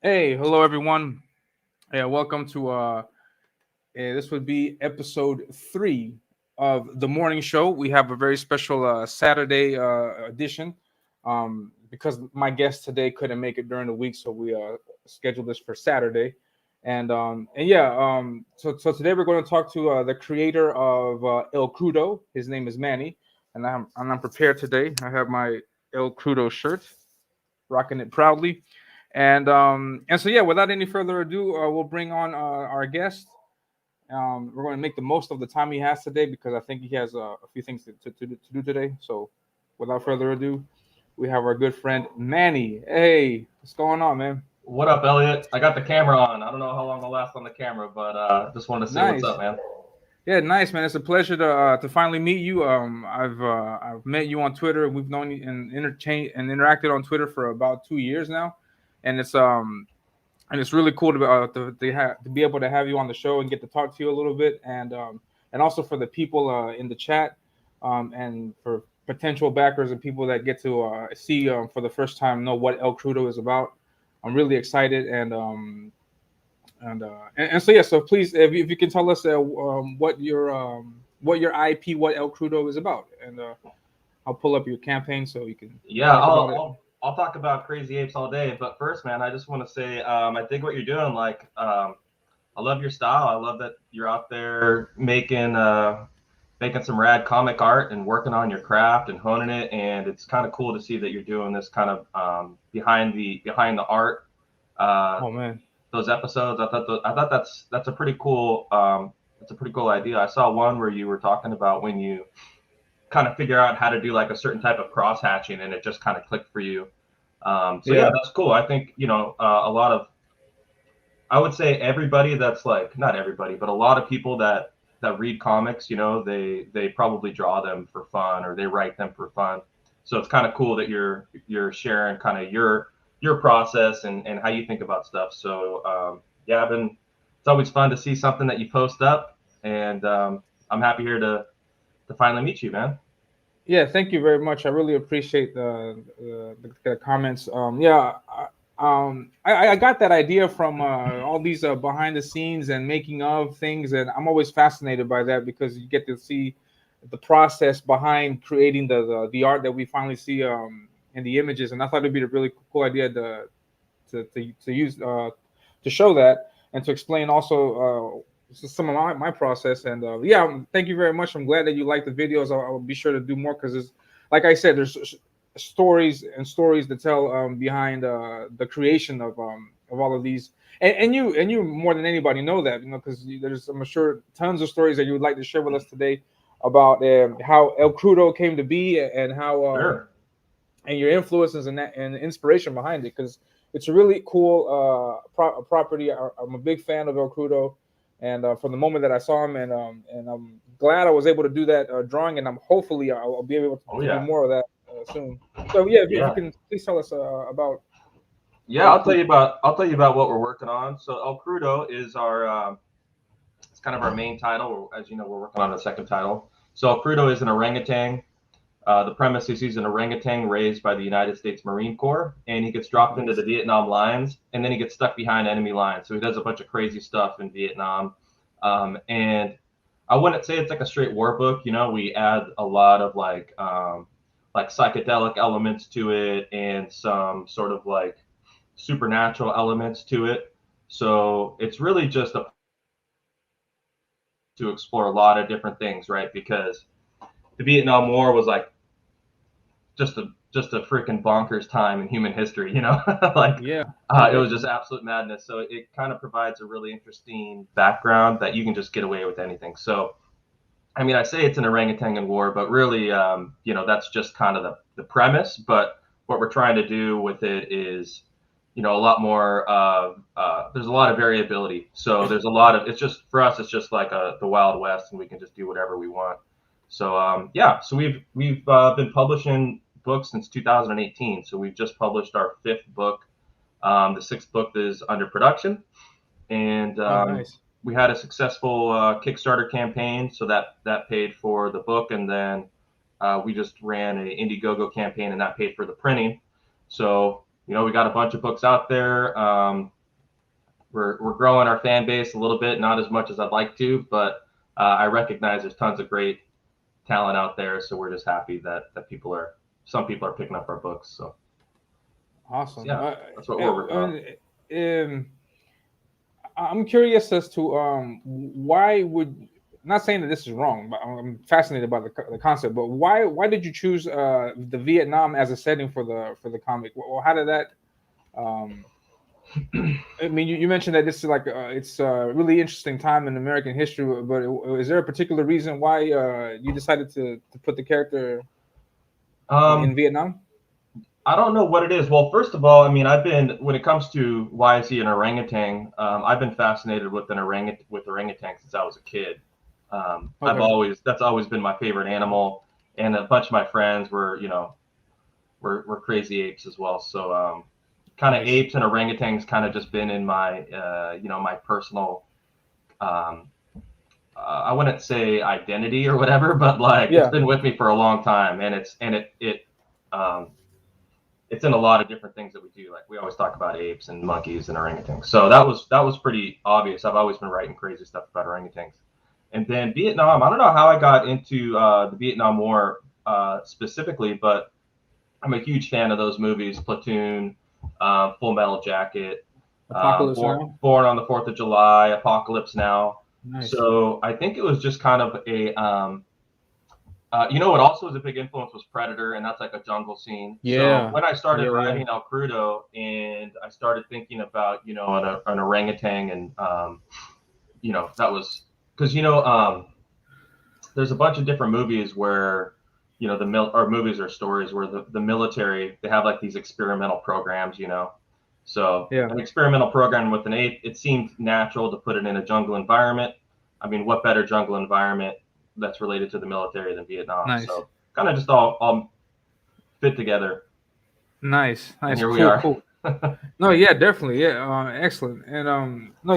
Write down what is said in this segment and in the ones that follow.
Hey, hello everyone. Yeah, welcome to this would be episode 3 of the morning show. We have a very special Saturday edition because my guest today couldn't make it during the week, so we scheduled this for Saturday. So today we're going to talk to the creator of El Crudo. His name is Manny, and I'm prepared today. I have my El Crudo shirt, rocking it proudly. And so yeah, without any further ado, we'll bring on our guest. We're going to make the most of the time he has today because I think he has a few things to do today. So without further ado, we have our good friend Manny. Hey, what's going on, man? What up, Elliot? I got the camera on. I don't know how long I'll last on the camera, but just wanted to say what's Nice. up, man. Yeah, nice, man. It's a pleasure to finally meet you. I've met you on Twitter. We've known you and interchange and interacted on Twitter for about 2 years now, and it's really cool to be able to have you on the show and get to talk to you a little bit, and also for the people in the chat, and for potential backers and people that get to see for the first time know what El Crudo is about. I'm really excited, and so yeah. So please, if you can tell us what your IP, what El Crudo is about, and I'll pull up your campaign so you can Yeah, talk I'll about it. I'll, I'll talk about Crazy Apes all day, but first, man, I just want to say I dig what you're doing. I love your style. I love that you're out there making some rad comic art and working on your craft and honing it. And it's kind of cool to see that you're doing this kind of behind the art. Uh, Oh man. those episodes. I thought that's a pretty cool idea. I saw one where you were talking about when you kind of figure out how to do like a certain type of cross hatching, and it just kind of clicked for you. So yeah, Yeah. that's cool. I think a lot of I would say everybody that's like not everybody, but a lot of people that read comics, they probably draw them for fun or they write them for fun. So it's kind of cool that you're sharing kind of your process and how you think about stuff. So yeah, it's always fun to see something that you post up, and I'm happy here to finally meet you, man. Yeah, thank you very much. I really appreciate the comments. I got that idea from all these behind the scenes and making of things, and I'm always fascinated by that because you get to see the process behind creating the art that we finally see in the images. And I thought it'd be a really cool idea to use to show that and to explain also some of my process. And yeah, thank you very much. I'm glad that you like the videos. I'll be sure to do more because there's, like I said, there's stories and stories to tell behind the creation of all of these. And you more than anybody know that, because there's, I'm sure, tons of stories that you would like to share with us today about how El Crudo came to be, and how Sure. and your influences and inspiration behind it, because it's a really cool property. I'm a big fan of El Crudo, and from the moment that I saw him, and I'm glad I was able to do that drawing, and I'm hopefully I'll be able Oh to do yeah. more of that soon. So yeah, if you Yeah. can please tell us about Yeah, El I'll tell Crudo. you about I'll tell you about what we're working on. So El Crudo is our it's kind of our main title. As you know, we're working on a second title. So Crudo is an orangutan. The premise is he's an orangutan raised by the United States Marine Corps, and he gets dropped into the Nice. Vietnam lines, and then he gets stuck behind enemy lines. So he does a bunch of crazy stuff in Vietnam. And I wouldn't say it's like a straight war book. We add a lot of like psychedelic elements to it and some sort of like supernatural elements to it. So it's really just a to explore a lot of different things, right? Because the Vietnam War was like just a freaking bonkers time in human history, like Yeah, it was just definitely. absolute madness. So it kind of provides a really interesting background that you can just get away with anything. So I mean, I say it's an orangutan war, but really, that's just kind of the premise. But what we're trying to do with it is, a lot more. There's a lot of variability. So there's a lot of. It's just for us. It's just like the Wild West, and we can just do whatever we want. So yeah. So we've been publishing books since 2018. So we've just published our fifth book. The sixth book is under production, and Oh, nice. we had a successful Kickstarter campaign, so that paid for the book, and then we just ran an Indiegogo campaign, and that paid for the printing. So you know, we got a bunch of books out there. We're growing our fan base a little bit, not as much as I'd like to, but I recognize there's tons of great talent out there. So we're just happy that some people are picking up our books. So Awesome. yeah, that's what we're working on. I'm curious as to why would, not saying that this is wrong, but I'm fascinated by the concept. But why did you choose the Vietnam as a setting for the comic? Well, how did that? Um, I mean, you mentioned that this is like it's a really interesting time in American history. But is there a particular reason why you decided to put the character in Vietnam? I don't know what it is. Well, first of all, I mean, when it comes to why is he an orangutan, I've been fascinated with orangutan since I was a kid. Okay. That's always been my favorite animal, and a bunch of my friends were, you know, were crazy apes as well. So, kind of Nice. apes and orangutans kind of just been in my, you know, my personal, I wouldn't say identity or whatever, but like it's Yeah. been with me for a long time, and um, it's in a lot of different things that we do. Like we always talk about apes and monkeys and orangutans. So that was pretty obvious. I've always been writing crazy stuff about orangutans. And then Vietnam, I don't know how I got into the Vietnam War specifically, but I'm a huge fan of those movies: Platoon, Full Metal Jacket, Apocalypse Now. Born on the 4th of July, Apocalypse Now. Nice. So I think it was just kind of you know what also was a big influence was Predator, and that's like a jungle scene. So Yeah. when I started Yeah. writing El Crudo and I started thinking about, you know, an orangutan, and, you know, that was because, you know, there's a bunch of different movies where, you know, or movies or stories where the military, they have like these experimental programs, you know. So Yeah. an experimental program with an ape, it seemed natural to put it in a jungle environment. I mean, what better jungle environment that's related to the military than Vietnam? Nice. So kind of just all fit together, Nice. and Nice. here we Cool. are. Cool. No, yeah, definitely. Yeah, excellent. And no,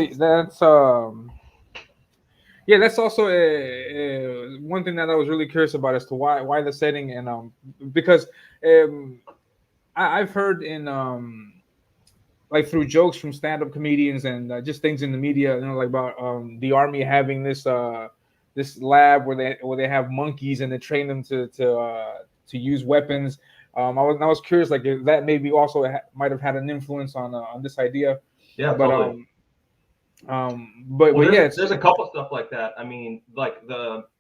yeah, that's also one thing that I was really curious about as to why the setting, and because um I've heard in like through jokes from stand-up comedians and just things in the media, you know, like about the army having this lab where they have monkeys and they train them to use weapons. I was curious, like if that maybe also might have had an influence on this idea, Yeah, but totally. Well, but yeah, there's a couple stuff like that. I mean,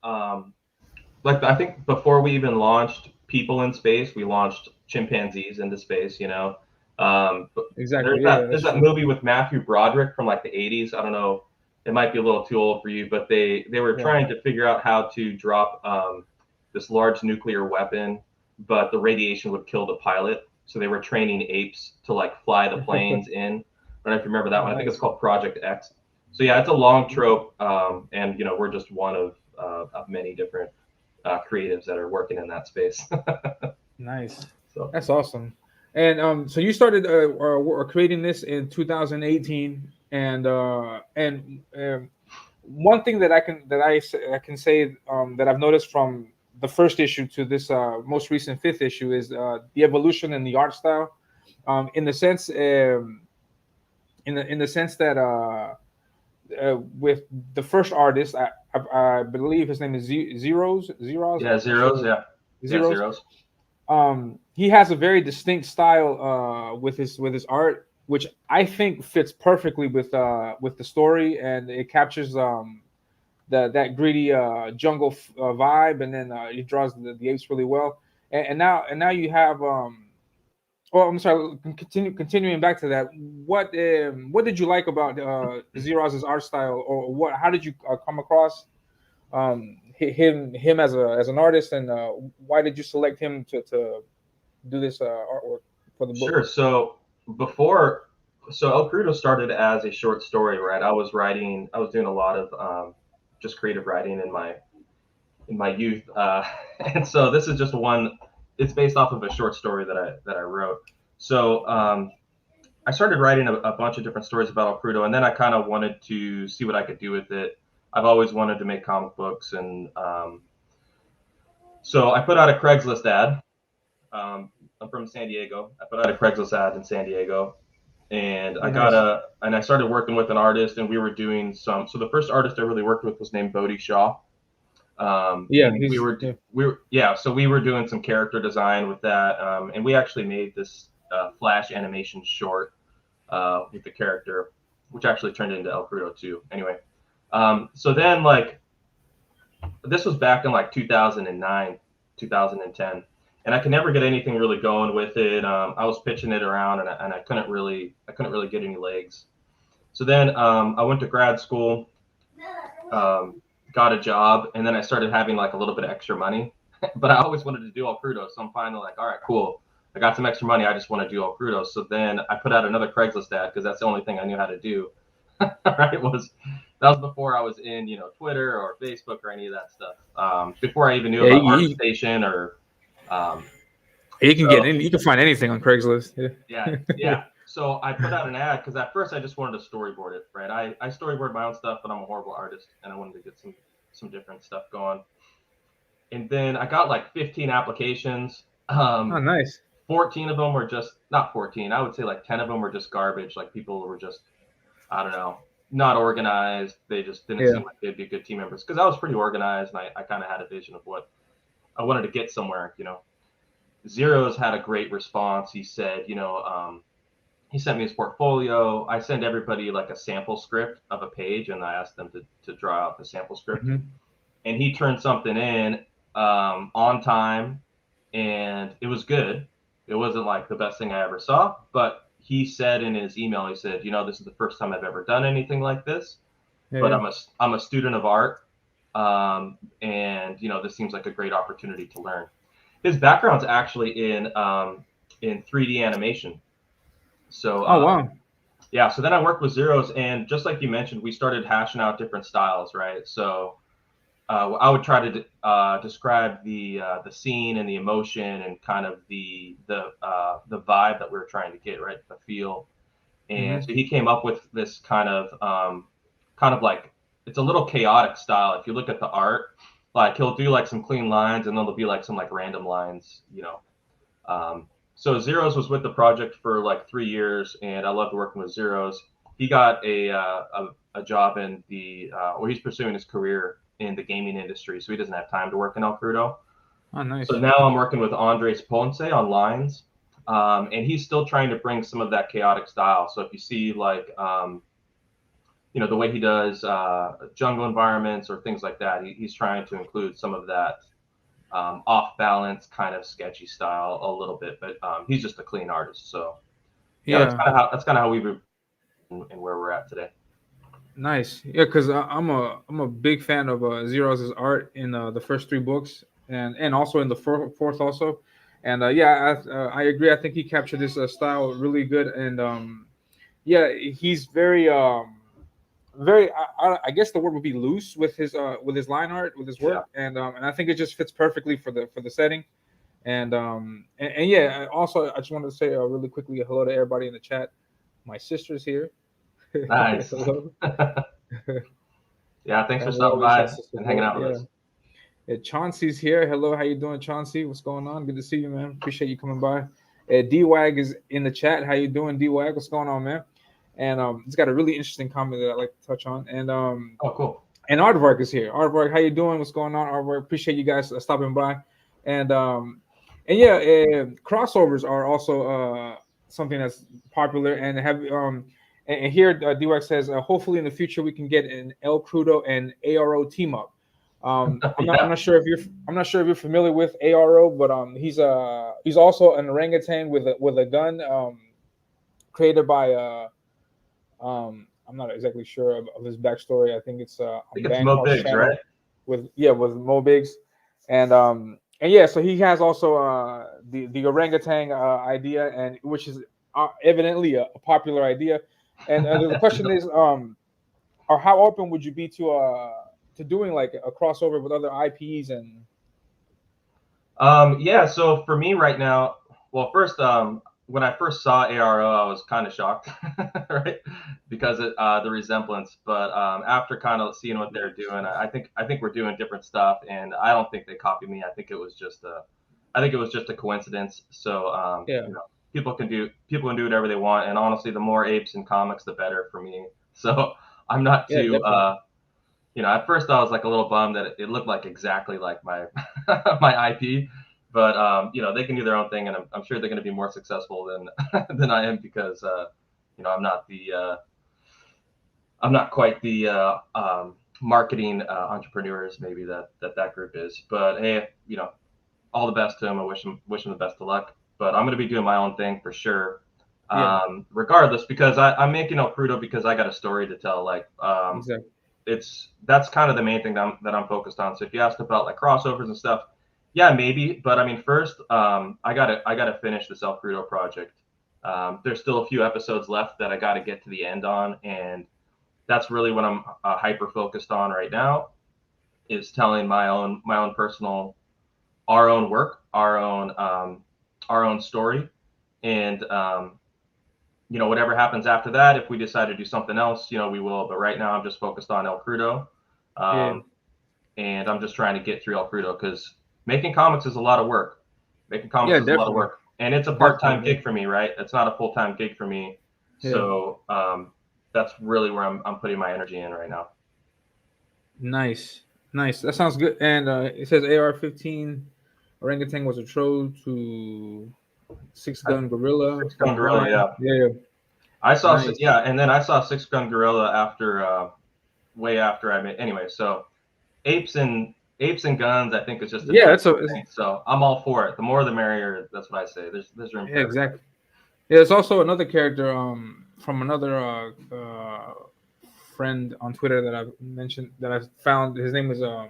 I think before we even launched people in space, we launched chimpanzees into space. You know, but exactly, yeah, there's that's that true. movie with Matthew Broderick from like the 80s. I don't know, it might be a little too old for you, but they were Yeah. trying to figure out how to drop this large nuclear weapon, but the radiation would kill the pilot. So they were training apes to like fly the planes in. I don't know if you remember that Oh, one. I think it's nice. called Project X. So yeah, it's a long trope, and you know we're just one of many different creatives that are working in that space. Nice. So That's awesome. And so you started creating this in 2018, and one thing that I can say that I've noticed from the first issue to this most recent fifth issue is the evolution in the art style, in the sense in the sense that with the first artist, I believe his name is Zeros. yeah, I'm not zeros. sure. Yeah, yeah, Zeros. zeros. He has a very distinct style with his art, which I think fits perfectly with the story, and it captures that gritty jungle vibe, and then he draws the apes really well. And now you have oh, I'm sorry. Continuing back to that, what did you like about Zeros's art style, or what? How did you come across him as an artist, and why did you select him to do this artwork for the book? Sure. So before, so El Crudo started as a short story, right? I was doing a lot of just creative writing in my youth, and so this is just one. It's based off of a short story that I wrote. So I started writing a bunch of different stories about El Crudo, and then I kind of wanted to see what I could do with it. I've always wanted to make comic books, and so I put out a Craigslist ad. I'm from San Diego. I put out a Craigslist ad in San Diego, and Oh, nice. I started working with an artist, and we were doing some. So the first artist I really worked with was named Bodhi Shaw. Yeah, And so we were doing some character design with that, and we actually made this Flash animation short with the character, which actually turned into El Crudo too. Anyway, so then like this was back in like 2009, 2010, and I could never get anything really going with it. I was pitching it around, and I couldn't really get any legs. So then I went to grad school, got a job, and then I started having like a little bit of extra money. But I always wanted to do all Crudo, so I'm finally like, all right, cool. I got some extra money. I just want to do all Crudo. So then I put out another Craigslist ad because that's the only thing I knew how to do. Right? That was before I was in, Twitter or Facebook or any of that stuff. Before I even knew about ArtStation or. You can find anything on Craigslist. Yeah. So I put out an ad because at first I just wanted to storyboard it, right? I storyboard my own stuff, but I'm a horrible artist, and I wanted to get some different stuff going. And then I got like 15 applications. Oh, nice. 14 of them were just not 14. I would say like 10 of them were just garbage. Like people were just, I don't know, not organized. They just didn't seem like they'd be good team members because I was pretty organized, and I kind of had a vision of what I wanted to get somewhere. Zeros had a great response. He said, he sent me his portfolio. I send everybody like a sample script of a page, and I asked them to draw out the sample script. Mm-hmm. And he turned something in on time, and it was good. It wasn't like the best thing I ever saw, but he said in his email, he said, this is the first time I've ever done anything like this, but I'm a student of art, and this seems like a great opportunity to learn. His background's actually in 3D animation. So, wow. Yeah. So then I worked with Zeros, and just like you mentioned, we started hashing out different styles, right? So I would try to describe the scene and the emotion and kind of the vibe that we were trying to get, right? The feel. And so he came up with this kind of like, it's a little chaotic style. If you look at the art, like he'll do like some clean lines, and then there'll be like some like random lines, So Zeros was with the project for like 3 years, and I loved working with Zeros. He got a job in or he's pursuing his career in the gaming industry, so he doesn't have time to work in El Crudo. Oh, nice. So now I'm working with Andres Ponce on lines, and he's still trying to bring some of that chaotic style. So if you see like, the way he does jungle environments or things like that, he's trying to include some of that off balance kind of sketchy style a little bit, but he's just a clean artist. So that's kind of how we've been and where we're at today. Nice. Yeah, because I'm a big fan of Zeros' art in the first 3 books and also in the fourth also. And I agree. I think he captured this style really good. And he's very I guess the word would be loose with his line art, with his work. And I think it just fits perfectly for the setting. And also I just wanted to say really quickly hello to everybody in the chat. My sister's here. Nice. Yeah, thanks for stopping by and hanging out with us. Yeah, Chauncey's here. Hello, how you doing, Chauncey? What's going on? Good to see you, man. Appreciate you coming by. D-Wag is in the chat. How you doing, D-Wag? What's going on, man? And he's got a really interesting comment that I'd like to touch on. And cool. And Aardvark is here. Aardvark, how you doing? What's going on, Aardvark? Appreciate you guys stopping by. And crossovers are also something that's popular and have and here D-Wax says hopefully in the future we can get an El Crudo and ARO team up. I'm not sure if you're familiar with ARO, but he's also an orangutan with a gun created by I'm not exactly sure of his backstory. I think it's Mo Biggs, right? With Mo Biggs, and so he has also the orangutan idea, and which is evidently a popular idea. And the question is, or how open would you be to doing like a crossover with other IPs and? So for me right now, well, first, when I first saw ARO, I was kind of shocked, right, because of the resemblance. But after kind of seeing what they're doing, I think we're doing different stuff, and I don't think they copied me. I think it was just I think it was just a coincidence. So Yeah, you know, people can do whatever they want, and honestly, the more apes in comics, the better for me. So I'm not yeah, too definitely. you know, at first I was like a little bummed that it looked like exactly like my my IP, but you know, they can do their own thing, and I'm sure they're going to be more successful than than I am because you know, I'm not quite the marketing entrepreneurs maybe that group is. But hey, you know, all the best to him. I wish him the best of luck. But I'm going to be doing my own thing for sure. Yeah, Regardless, because I'm making El Crudo because I got a story to tell. Like, exactly. that's kind of the main thing that I'm focused on. So if you asked about like crossovers and stuff, yeah, maybe. But I mean, first, I gotta finish this El Crudo project. There's still a few episodes left that I got to get to the end on, and that's really what I'm hyper focused on right now. Is telling my own personal, our own work, our own story, and you know, whatever happens after that, if we decide to do something else, you know, we will. But right now, I'm just focused on El Crudo. Yeah, Um, and I'm just trying to get through El Crudo because making comics is a lot of work. Making yeah, comics is a lot of definitely, work, and it's a definitely, part-time gig for me, right? It's not a full-time gig for me, yeah. so that's really where I'm putting my energy in right now. Nice, nice. That sounds good. And it says AR-15 orangutan was a trove to six gun gorilla Six Gun from Gorilla, behind. yeah. Yeah, yeah. I saw, Nice. yeah, and then I saw Six Gun Gorilla after, way after I made. Anyway, so apes and guns, I think is just a Yeah, natural that's a it's, thing. So I'm all for it. The more the merrier. That's what I say. There's room yeah, for everybody. exactly. Yeah, there's also another character from another friend on Twitter that I mentioned that I found. His name was I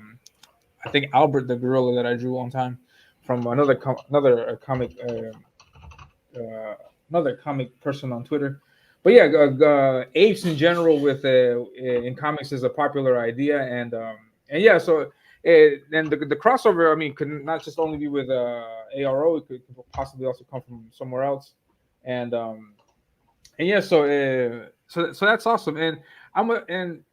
think Albert the gorilla that I drew one time from another comic another comic person on Twitter. But yeah, apes in general with in comics is a popular idea, and yeah, so and the crossover, I mean, could not just only be with ARO, it could possibly also come from somewhere else, and yeah, so that's awesome, and and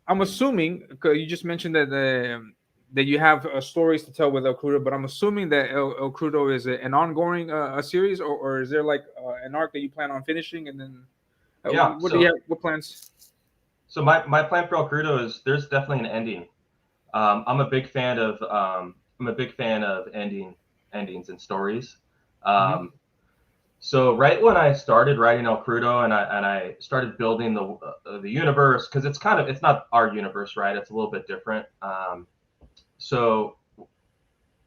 I'm assuming 'cause you just mentioned that you have stories to tell with El Crudo, but I'm assuming that El Crudo is an ongoing a series, or is there like an arc that you plan on finishing, and then Yeah. what do you have? What plans? So my plan for El Crudo is there's definitely an ending. I'm a big fan of endings and stories. Hmm. Um, so right when I started writing El Crudo and I started building the universe because it's not our universe, right? It's a little bit different. So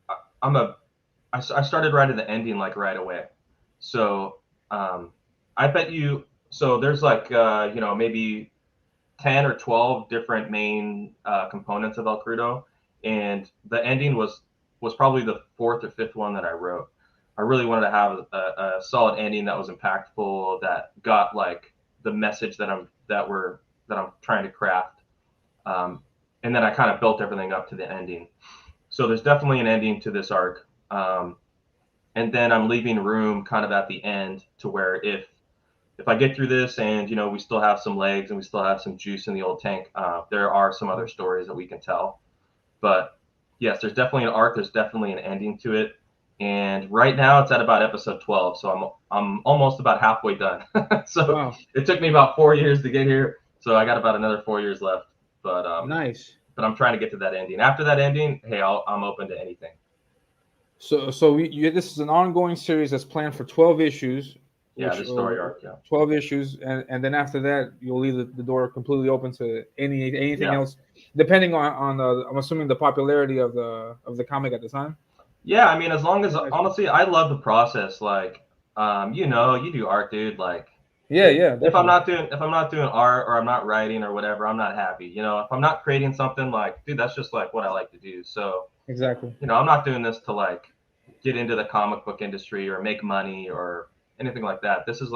I, I'm a I started writing the ending like right away. So um, I bet you. So there's like you know, maybe 10 or 12 different main components of El Crudo, and the ending was probably the fourth or fifth one that I wrote. I really wanted to have a solid ending that was impactful, that got like the message that I'm trying to craft, and then I kind of built everything up to the ending. So there's definitely an ending to this arc, and then I'm leaving room kind of at the end to where if I get through this and you know we still have some legs and we still have some juice in the old tank, there are some other stories that we can tell. But yes, there's definitely an arc. There's definitely an ending to it. And right now it's at about episode 12, so I'm almost about halfway done. So Wow, it took me about 4 years to get here, so I got about another 4 years left. But nice. I'm trying to get to that ending. After that ending, hey, I'm open to anything. So this is an ongoing series that's planned for 12 issues, Yeah, which this story arc. Yeah, 12 issues, and then after that you'll leave the door completely open to anything yeah. else, depending on I'm assuming the popularity of the comic at the time. Yeah, I mean, as long as Nice. honestly, I love the process. Like, you know, you do art, dude. Like, Yeah, yeah, definitely. if I'm not doing art or I'm not writing or whatever, I'm not happy. You know, if I'm not creating something, like, dude, that's just like what I like to do. So, Exactly. you know, I'm not doing this to like get into the comic book industry or make money or anything like that. This is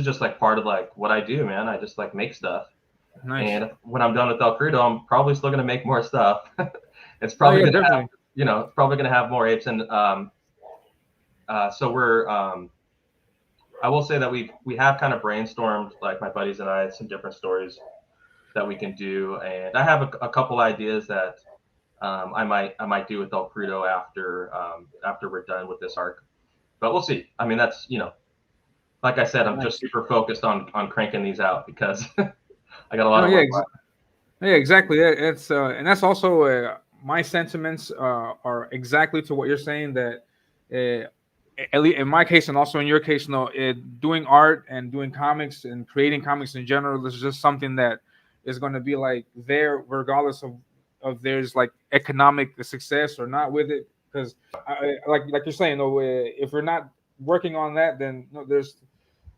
just like part of like what I do, man. I just like make stuff. Nice. And when I'm done with El Crudo, I'm probably still gonna make more stuff. It's Oh probably yeah, gonna have, definitely. you know, it's probably gonna have more apes. And so I will say that we have kind of brainstormed, like my buddies and I, some different stories that we can do, and I have a couple ideas that I might do with El Crudo after we're done with this arc, but we'll see. I mean, that's like I said, I'm just super focused on cranking these out because I got a lot of work. Yeah, exactly. It's and that's also my sentiments are exactly to what you're saying. That at least in my case, and also in your case, doing art and doing comics and creating comics in general is just something that is going to be like there, regardless of there's like economic success or not with it. Because like you're saying, though, if we're not working on that, then there's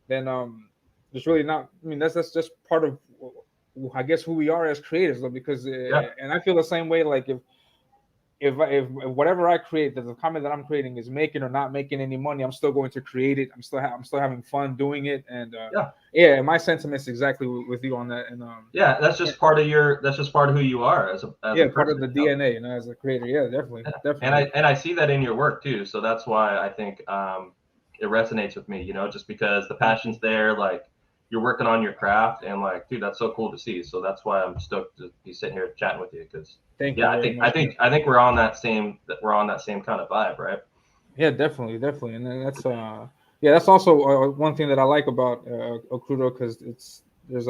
really not. I mean, that's just part of, I guess, who we are as creators, though. Because and I feel the same way. Like if whatever I create, the comment that I'm creating is making or not making any money, I'm still going to create it. I'm still having fun doing it. And my sentiments exactly with you on that. And that's just part of who you are as a person, part of the DNA, as a creator. Yeah, definitely. And I see that in your work too. So that's why I think it resonates with me. Just because the passion's there, like you're working on your craft, and like, dude, that's so cool to see. So that's why I'm stoked to be sitting here chatting with you, because I think we're on that same kind of vibe, right? Yeah, definitely, and then that's also one thing that I like about Crudo, because there's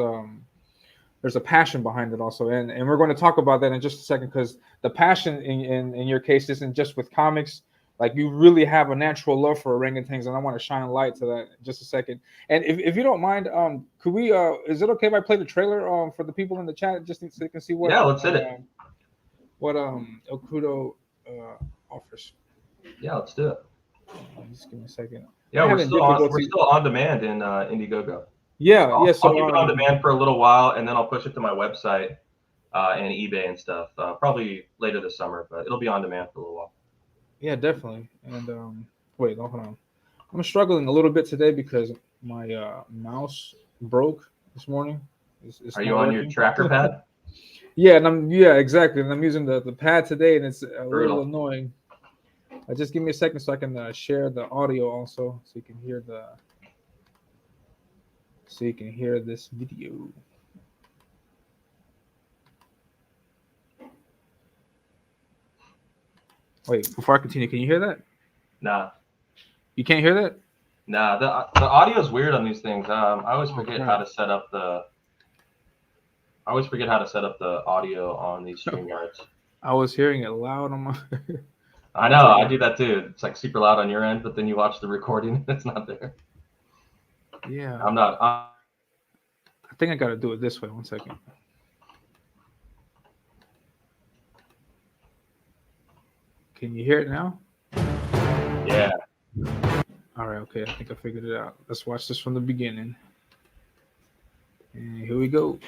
a passion behind it also, and we're going to talk about that in just a second, because the passion in your case isn't just with comics. Like, you really have a natural love for orangutans, and I want to shine light to that in just a second. And if you don't mind, could we? Is it okay if I play the trailer for the people in the chat, just so they can see what? Yeah, let's hit it. What El Crudo offers. Yeah, let's do it. Just give me a second. Yeah, we're still on demand in Indiegogo. Yeah, I'll keep it on demand for a little while, and then I'll push it to my website and eBay and stuff. Probably later this summer, but it'll be on demand for a little while. Yeah, definitely. And wait, hold on. I'm struggling a little bit today because my mouse broke this morning. Are you on your tracker pad? Yeah, exactly. And I'm using the pad today, and it's a little annoying. Just give me a second so I can share the audio also, so you can hear this video. Wait, before I continue, can you hear that? Nah. You can't hear that? Nah, the audio is weird on these things. I always forget how to set up the audio on these StreamYards. I was hearing it loud on my. I know, I do that too. It's like super loud on your end, but then you watch the recording and it's not there. Yeah. I think I got to do it this way. 1 second. Can you hear it now? Yeah. All right. Okay. I think I figured it out. Let's watch this from the beginning. And here we go.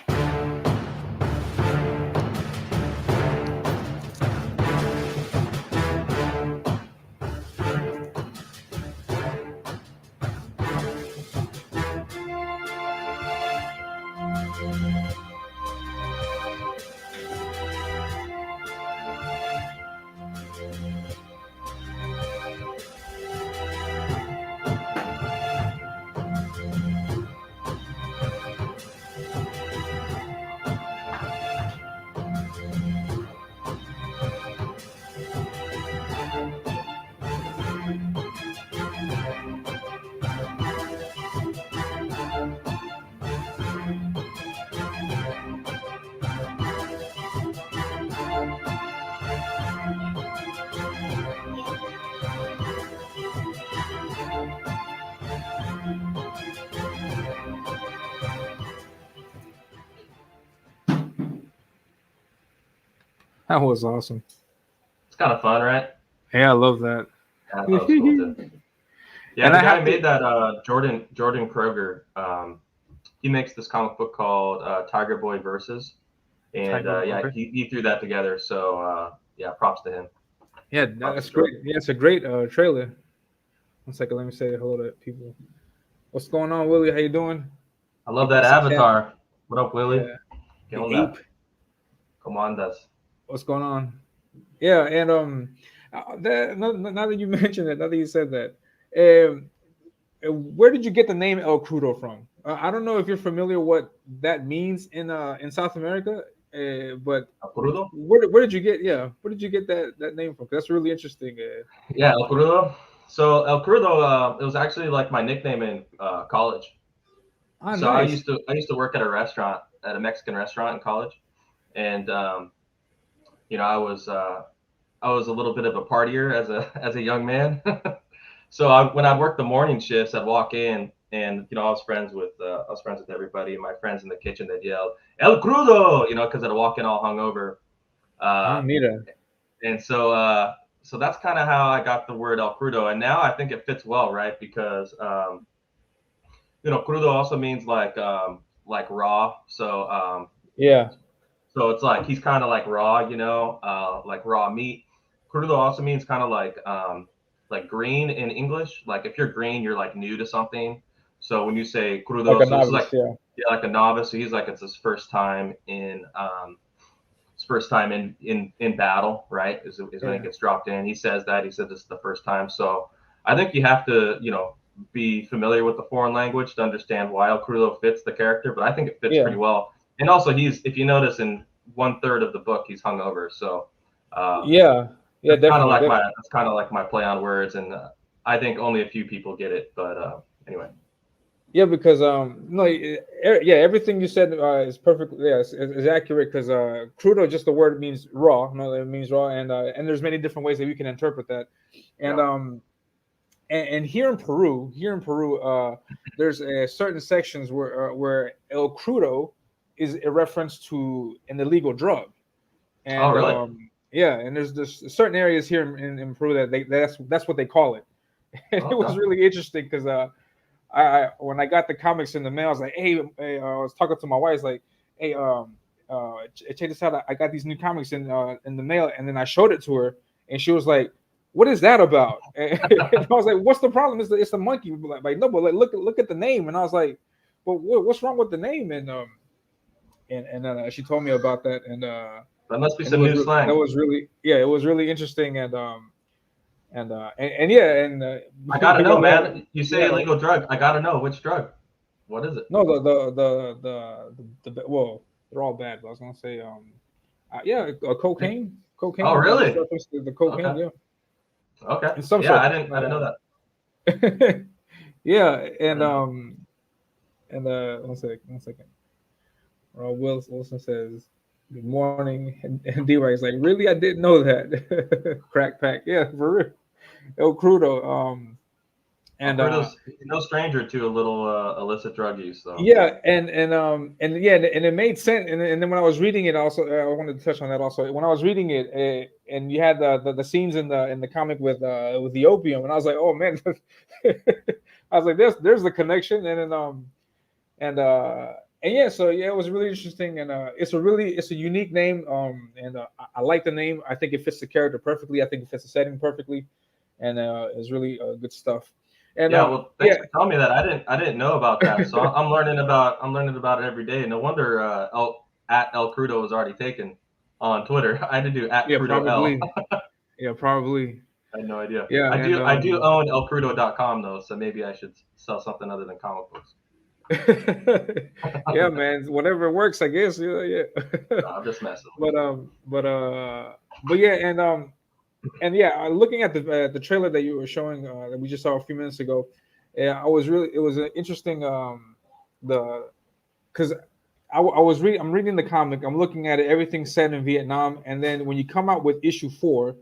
That was awesome. It's kind of fun, right? Yeah, I love that. Yeah, that was cool too. Yeah, and the guy made that, Jordan Kroger. He makes this comic book called Tiger Boy Versus, and he threw that together. So props to him. Yeah, that's great. Yeah, it's a great trailer. 1 second, let me say hello to people. What's going on, Willie? How you doing? I love that avatar. What up, Willie? Yeah. Come on, Das. What's going on? Yeah, and now that you mentioned it, now that you said that, where did you get the name El Crudo from? I don't know if you're familiar what that means in South America. But El Crudo. where did you get where did you get that name from? 'Cause that's really interesting. Yeah, El Crudo. So El Crudo, it was actually like my nickname in college. Ah, So I nice. used to I used to work at a restaurant, at a Mexican restaurant in college, and you know, I was a little bit of a partier as a young man. So when I worked the morning shifts, I'd walk in, and you know, I was friends with everybody. And my friends in the kitchen, they'd yell El Crudo, you know, because I'd walk in all hungover. Ah, Uh, mira. and so that's kind of how I got the word El Crudo. And now I think it fits well, right? Because you know, crudo also means like raw. Yeah, So it's like he's kind of like raw, you know, like raw meat. Crudo also means kind of like green in English. Like if you're green, you're like new to something. So when you say like crudo, a so this is novice. like, Yeah, yeah, like a novice. So he's like it's his first time in battle, right? Is when he yeah, gets dropped in. He says that. He said this is the first time. So I think you have to, you know, be familiar with the foreign language to understand why El Crudo fits the character. But I think it fits yeah, pretty well. And also, he's, if you notice, in 1/3 of the book, he's hungover. So yeah, yeah. Definitely, definitely. that's kind of like my play on words, and I think only a few people get it. But anyway, Yeah, because no, yeah, everything you said is perfect. Yeah, is accurate. Because crudo, just the word means raw. No, it means raw, and there's many different ways that we can interpret that. And yeah. and here in Peru, there's certain sections where el crudo is a reference to an illegal drug, Oh, and really? yeah, and there's certain areas here in Peru that that's what they call it. And it Okay. was really interesting because when I got the comics in the mail, I was like, hey, I was talking to my wife, like, hey, check this out. I got these new comics in the mail, and then I showed it to her, and she was like, "What is that about?" And I was like, "What's the problem? It's the monkey." Like no, but like look at the name, and I was like, "But what's wrong with the name?" And she told me about that, That must be and some new that slang. was really yeah, it was really interesting, and yeah, and I gotta yeah, know, we had man. You we say had a illegal drug. I gotta know which drug. What is it? no, well, they're all bad. But I was gonna say, yeah, Oh, cocaine. Just really? reference to the cocaine, Okay. yeah, Okay. in some Yeah, sort. I didn't know that. Yeah, I didn't know. and one second. Wilson says, "Good morning," and D is like, "Really? I didn't know that." Crack pack, yeah, for real. El Crudo, and Alfredo's no stranger to a little illicit drug use, though. yeah, and yeah, and it made sense. And then when I was reading it, also I wanted to touch on that. Also, when I was reading it, and you had the scenes in the comic with the opium, and I was like, oh man, I was like, there's the connection, and then and uh and yeah, so yeah, it was really interesting, and it's a unique name, and I like the name. I think it fits the character perfectly. I think it fits the setting perfectly, and it's really good stuff. And Yeah, well, thanks yeah. for telling me that. I didn't know about that. So I'm learning about it every day. No wonder at El Crudo was already taken on Twitter. I had to do at Yeah, Crudo L. probably. Yeah, probably. I had no idea. Yeah, and I do own elcrudo.com though, so maybe I should sell something other than comic books. yeah, man, whatever works, I guess. Yeah, yeah. No, I'm just messing with but yeah, and yeah, looking at the trailer that you were showing that we just saw a few minutes ago, yeah, I was really it was an interesting the because I was reading I'm reading the comic, I'm looking at it, everything's set in Vietnam, and then when you come out with issue 4,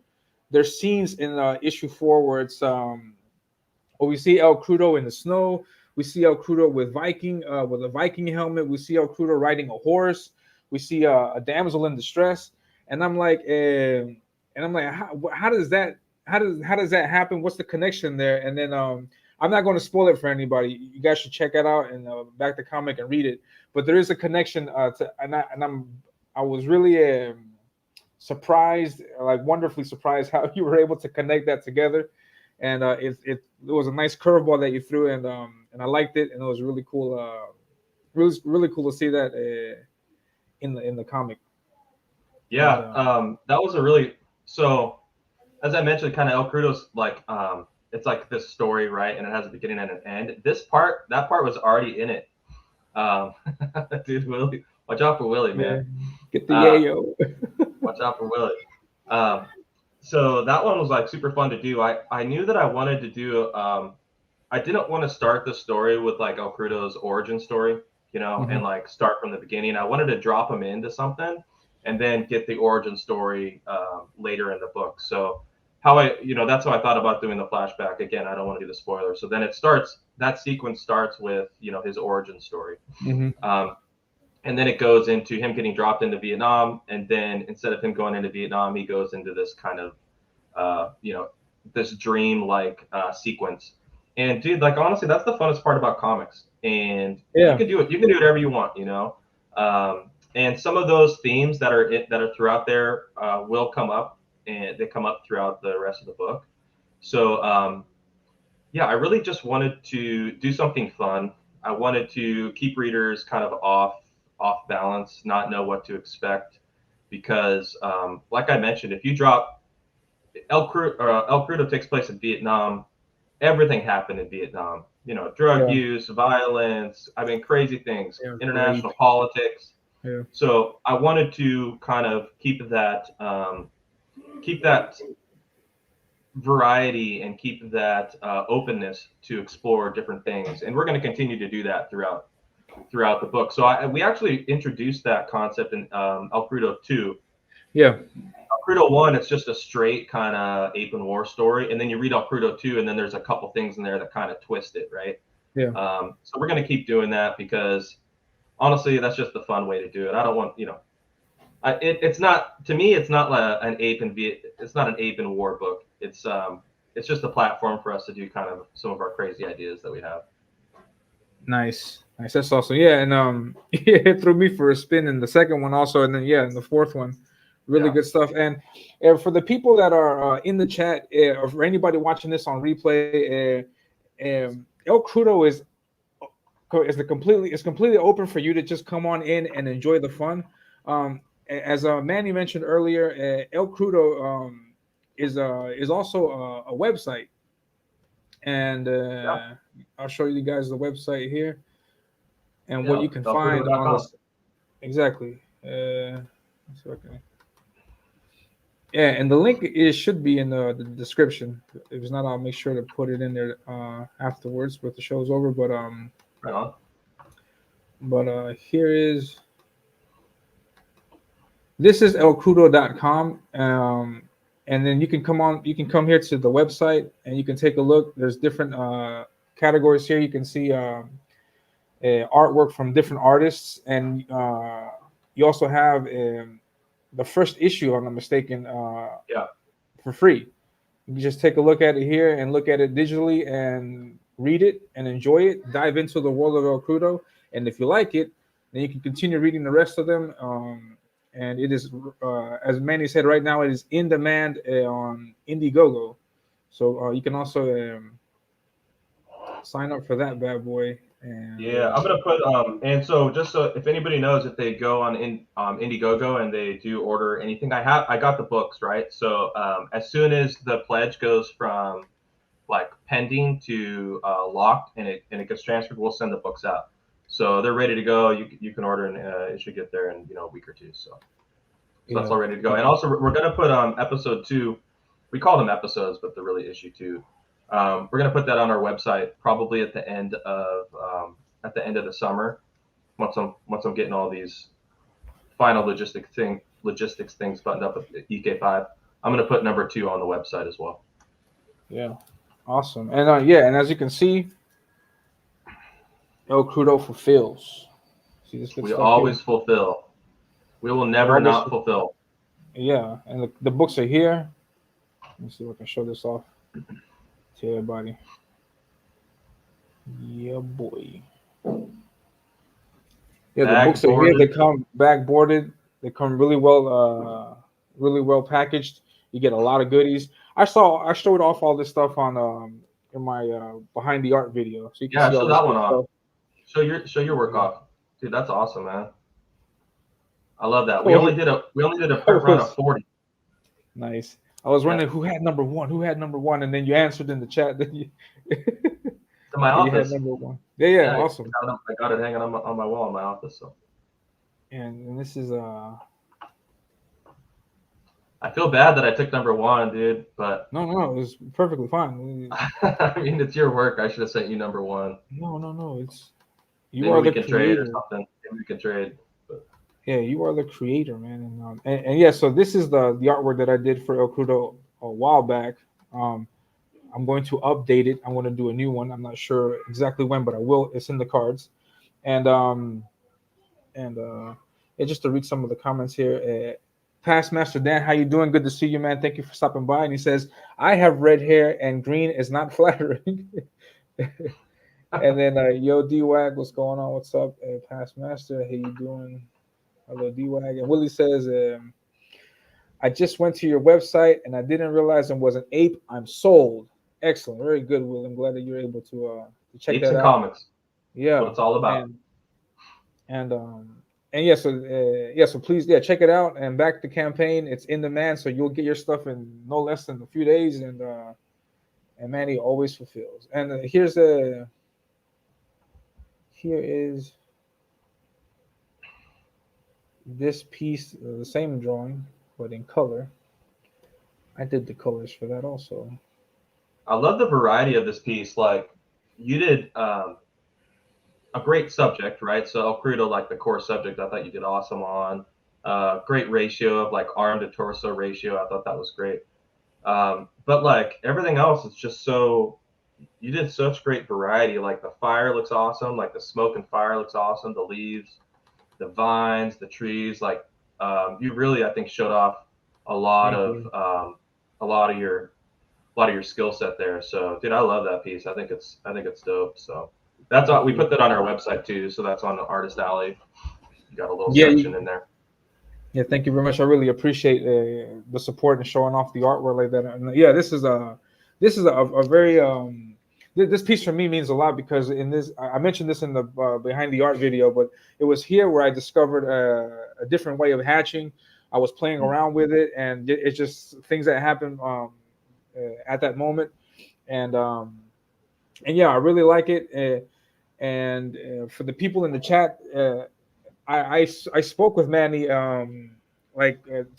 there's scenes in issue 4 where it's well, we see El Crudo in the snow. We see El Crudo with a Viking helmet. We see El Crudo riding a horse. We see a damsel in distress. And I'm like, how does that how does that happen? What's the connection there? And then I'm not going to spoil it for anybody. You guys should check it out and back the comic and read it. But there is a connection I was really surprised, like wonderfully surprised how you were able to connect that together, and it was a nice curveball that you threw, and I liked it, and it was really cool, really cool to see that in the comic, and Yeah, that was a really so as I mentioned, kind of El Crudo's like it's like this story, right? And it has a beginning and an end. That part was already in it. Um, dude, Willie, watch out for Willie, yeah, man. Get the yayo. Watch out for Willie. So that one was like super fun to do. I knew that I wanted to do. I didn't want to start the story with like El Crudo's origin story, and like start from the beginning. I wanted to drop him into something, and then get the origin story later in the book. So that's how I thought about doing the flashback. Again, I don't want to do the spoiler. So then that sequence starts with his origin story. And then it goes into him getting dropped into Vietnam, and then instead of him going into Vietnam, he goes into this kind of, this dream-like sequence. And dude, like honestly, that's the funnest part about comics. And you can do it. You can do whatever you want, And some of those themes that are throughout there will come up, and they come up throughout the rest of the book. So I really just wanted to do something fun. I wanted to keep readers kind of off balance, not know what to expect, because like I mentioned, if you drop El Crudo takes place in Vietnam, everything happened in Vietnam. Drug use, violence, crazy things, international politics. Yeah. So I wanted to kind of keep that variety and keep that openness to explore different things, and we're going to continue to do that throughout the book. So we actually introduced that concept in El Crudo 2. Yeah. El Crudo 1, it's just a straight kind of ape and war story, and then you read El Crudo 2, and then there's a couple things in there that kind of twist it, right? Yeah. So we're going to keep doing that because honestly, that's just the fun way to do it. I don't want, it's not, to me, it's not like it's not an ape and war book. It's just a platform for us to do kind of some of our crazy ideas that we have. Nice. That's awesome. Yeah, and it threw me for a spin in the second one also, and then in the fourth one, really good stuff. And for the people that are in the chat, or for anybody watching this on replay, El Crudo is completely open for you to just come on in and enjoy the fun. As Manny mentioned earlier, El Crudo is also a website, and I'll show you guys the website here and what you can find on this. Exactly. And the link should be in the description. If it's not, I'll make sure to put it in there afterwards with the show's over. But right on. But here is. This is elcrudo.com. And then you can come here to the website and you can take a look. There's different categories here. You can see artwork from different artists, and you also have the first issue, if I'm not mistaken, for free. You can just take a look at it here and look at it digitally and read it and enjoy it. Dive into the world of El Crudo, and if you like it, then you can continue reading the rest of them. And it is, as Manny said, right now it is in demand on Indiegogo. So you can also sign up for that bad boy. And, I'm gonna put and so just so if anybody knows, if they go on Indiegogo and they do order anything, I got the books, right? So as soon as the pledge goes from like pending to locked and it gets transferred, we'll send the books out. So they're ready to go. You can order and it should get there in a week or two. So that's all ready to go. And also we're gonna put episode 2. We call them episodes, but they're really issue 2. We're gonna put that on our website probably at the end of the summer. Once I'm getting all these final logistics things buttoned up with EK5, I'm gonna put number 2 on the website as well. Yeah, awesome. And and as you can see, El Crudo fulfills. See this? We always fulfill. We will never not fulfill. Yeah, and the books are here. Let me see if I can show this off to everybody. Yeah, boy. Yeah, the books are here. They come backboarded. They come really well packaged. You get a lot of goodies. I showed off all this stuff on in my behind the art video, so you can see all that one off. Show your work off, dude. That's awesome, man. I love that. We only did a prep run of 40. Nice. I was wondering who had number one, and then you answered in the chat. Then you in my office. Had number 1. Yeah, awesome. I got it hanging on my wall in my office. So. And this is I feel bad that I took number one, dude, but No, it's perfectly fine. I mean, it's your work. I should have sent you number one. No, it's you Maybe are we the can trade or creator. something. Maybe we can trade. But Yeah, you are the creator, man. And yeah, so this is the artwork that I did for El Crudo a while back. Um, I'm going to update it. I'm going to do a new one. I'm not sure exactly when, but I will. It's in the cards. And yeah, just to read some of the comments here. Past Master Dan, how you doing? Good to see you, man. Thank you for stopping by. And he says, I have red hair and green is not flattering. And then yo D-Wag, what's going on? What's up? Past Master, how you doing? Hello D-Wag. And Willie says, I just went to your website and I didn't realize I was an ape. I'm sold. Excellent. Very good, Will. I'm glad that you're able to check apes that and out. comics. That's what Yeah. it's all about. And and yeah, so so please, yeah, check it out and back the campaign. It's in demand, so you'll get your stuff in no less than a few days. And Manny always fulfills. And here is this piece, the same drawing, but in color. I did the colors for that also. I love the variety of this piece. Like, you did a great subject, right? So El Crudo, like the core subject, I thought you did awesome on. Great ratio of like arm to torso ratio. I thought that was great. But like everything else, it's just so you did such great variety. Like the fire looks awesome. Like the smoke and fire looks awesome. The leaves, the vines, the trees. Like you really, I think, showed off a lot Thank of you. a lot of your skill set there. So, dude, I love that piece. I think it's dope. So that's Thank we you. put that on our website too. So that's on the Artist Alley. You got a little Yeah, section in there. yeah. Thank you very much. I really appreciate the support and showing off the artwork like that. And yeah, this is a very this piece for me means a lot because in this I mentioned this in the behind the art video, but it was here where I discovered a different way of hatching. I was playing around with it, and it's just things that happen at that moment, and um, and yeah, I really like it. And for the people in the chat, I spoke with Manny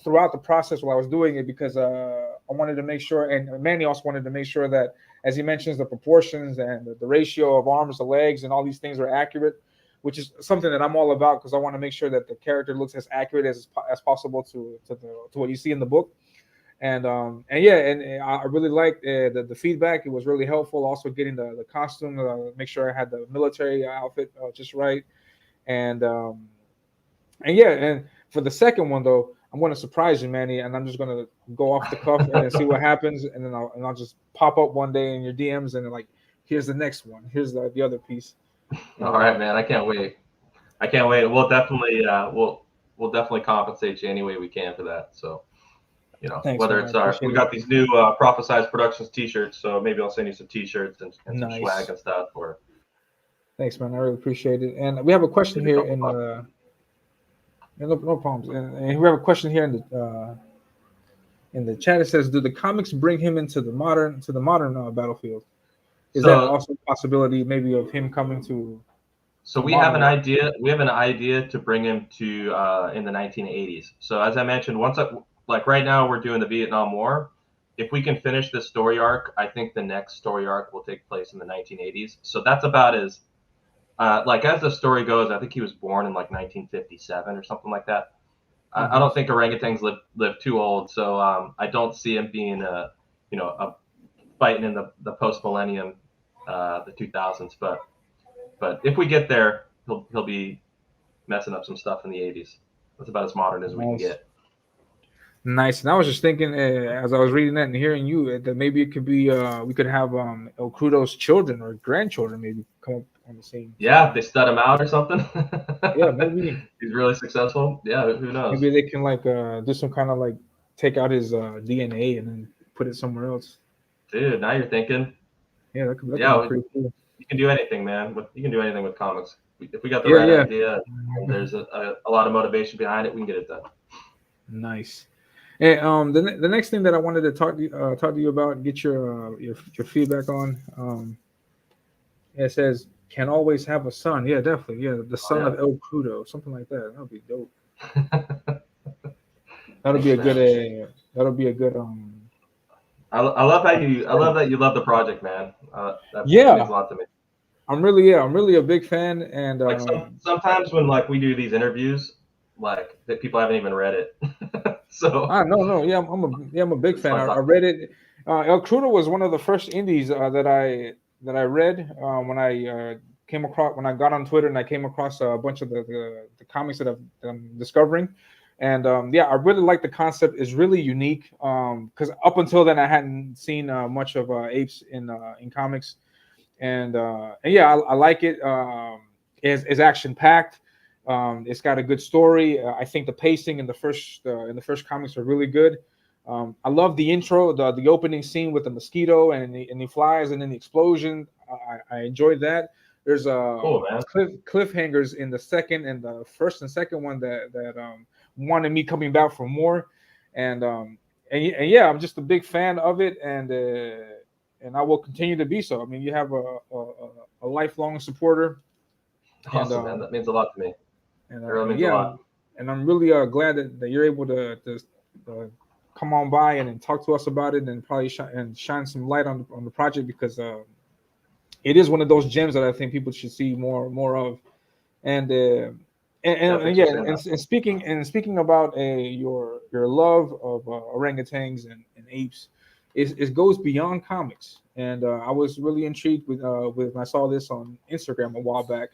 throughout the process while I was doing it because I wanted to make sure, and Manny also wanted to make sure that, as he mentions, the proportions and the ratio of arms to legs and all these things are accurate, which is something that I'm all about because I want to make sure that the character looks as accurate as possible to what you see in the book. And yeah, and I really liked the feedback. It was really helpful. Also getting the costume, make sure I had the military outfit just right, and um, and yeah, and for the second one though, I'm going to surprise you, Manny, and I'm just going to go off the cuff and then see what happens, and then I'll just pop up one day in your DMs and like, here's the next one, here's the other piece, All and right, man. I can't wait. I can't wait. We'll definitely compensate you any way we can for that. So thanks, whether man, I it's our appreciate we it. got these new Prophesized Productions T-shirts, so maybe I'll send you some T-shirts and some swag Nice, and stuff, or thanks, man, I really appreciate it. And we have a question maybe a here couple bucks. no problems, and we have a question here in the chat. It says, "Do the comics bring him into the modern battlefield? Is that So also a possibility, maybe, of him coming So to we have modern an world?" idea. We have an idea to bring him to in the 1980s. So as I mentioned, like right now we're doing the Vietnam War. If we can finish this story arc, I think the next story arc will take place in the 1980s. So that's about as like as the story goes. I think he was born in like 1957 or something like that. I Hmm. don't think orangutans live too old, so I don't see him being a fighting in the post millennium, the 2000s. But if we get there, he'll be messing up some stuff in the 80s. That's about as modern as we can Nice. get. Nice. And I was just thinking, as I was reading that and hearing you, that maybe it could be, we could have El Crudo's children or grandchildren maybe come up on the same Yeah, if line. they stud him out or something, Yeah, maybe he's really successful. Yeah, who knows? maybe they can like do some kind of like take out his DNA and then put it somewhere else. Dude, now you're thinking. Yeah, that could be Yeah, pretty cool. you can do anything, man. You can do anything with comics. If we got the Yeah, right yeah. idea and there's a lot of motivation behind it, we can get it done. Nice. And the next thing that I wanted to talk to you about, get your feedback on. It says can always have a son. Yeah, definitely. Yeah, the son Oh of El Crudo, something like that. That'd be dope. That'll be thanks, a good man. that'll be a good I love how I love that you love the project, man. That means a yeah. lot to me. I'm really a big fan, and Like sometimes when like we do these interviews, like that people haven't even read it, so no, yeah, I'm a big it's fan. fun I talking. read it. El Crudo was one of the first indies that I read when I came across when I got on Twitter and I came across a bunch of the comics that I'm discovering, and yeah, I really like the concept. It's really unique because up until then I hadn't seen much of apes in comics, and yeah, I like it. It's action packed. It's got a good story. I think the pacing in the first comics are really good. I love the intro, the opening scene with the mosquito and he flies and then the explosion. I enjoyed that. There's Cool, man. cliffhangers in the second and the first and second one that wanted me coming back for more, and and yeah, I'm just a big fan of it, and I will continue to be so. I mean, you have a lifelong supporter, and Awesome, man. That means a lot to me. It really means a yeah, lot. and I'm really glad that you're able to come on by and talk to us about it and probably shine some light on the project because it is one of those gems that I think people should see more of. And Yeah, and thanks yeah, for saying that. and speaking about your love of orangutans and apes, it goes beyond comics. And I was really intrigued with when I saw this on Instagram a while back,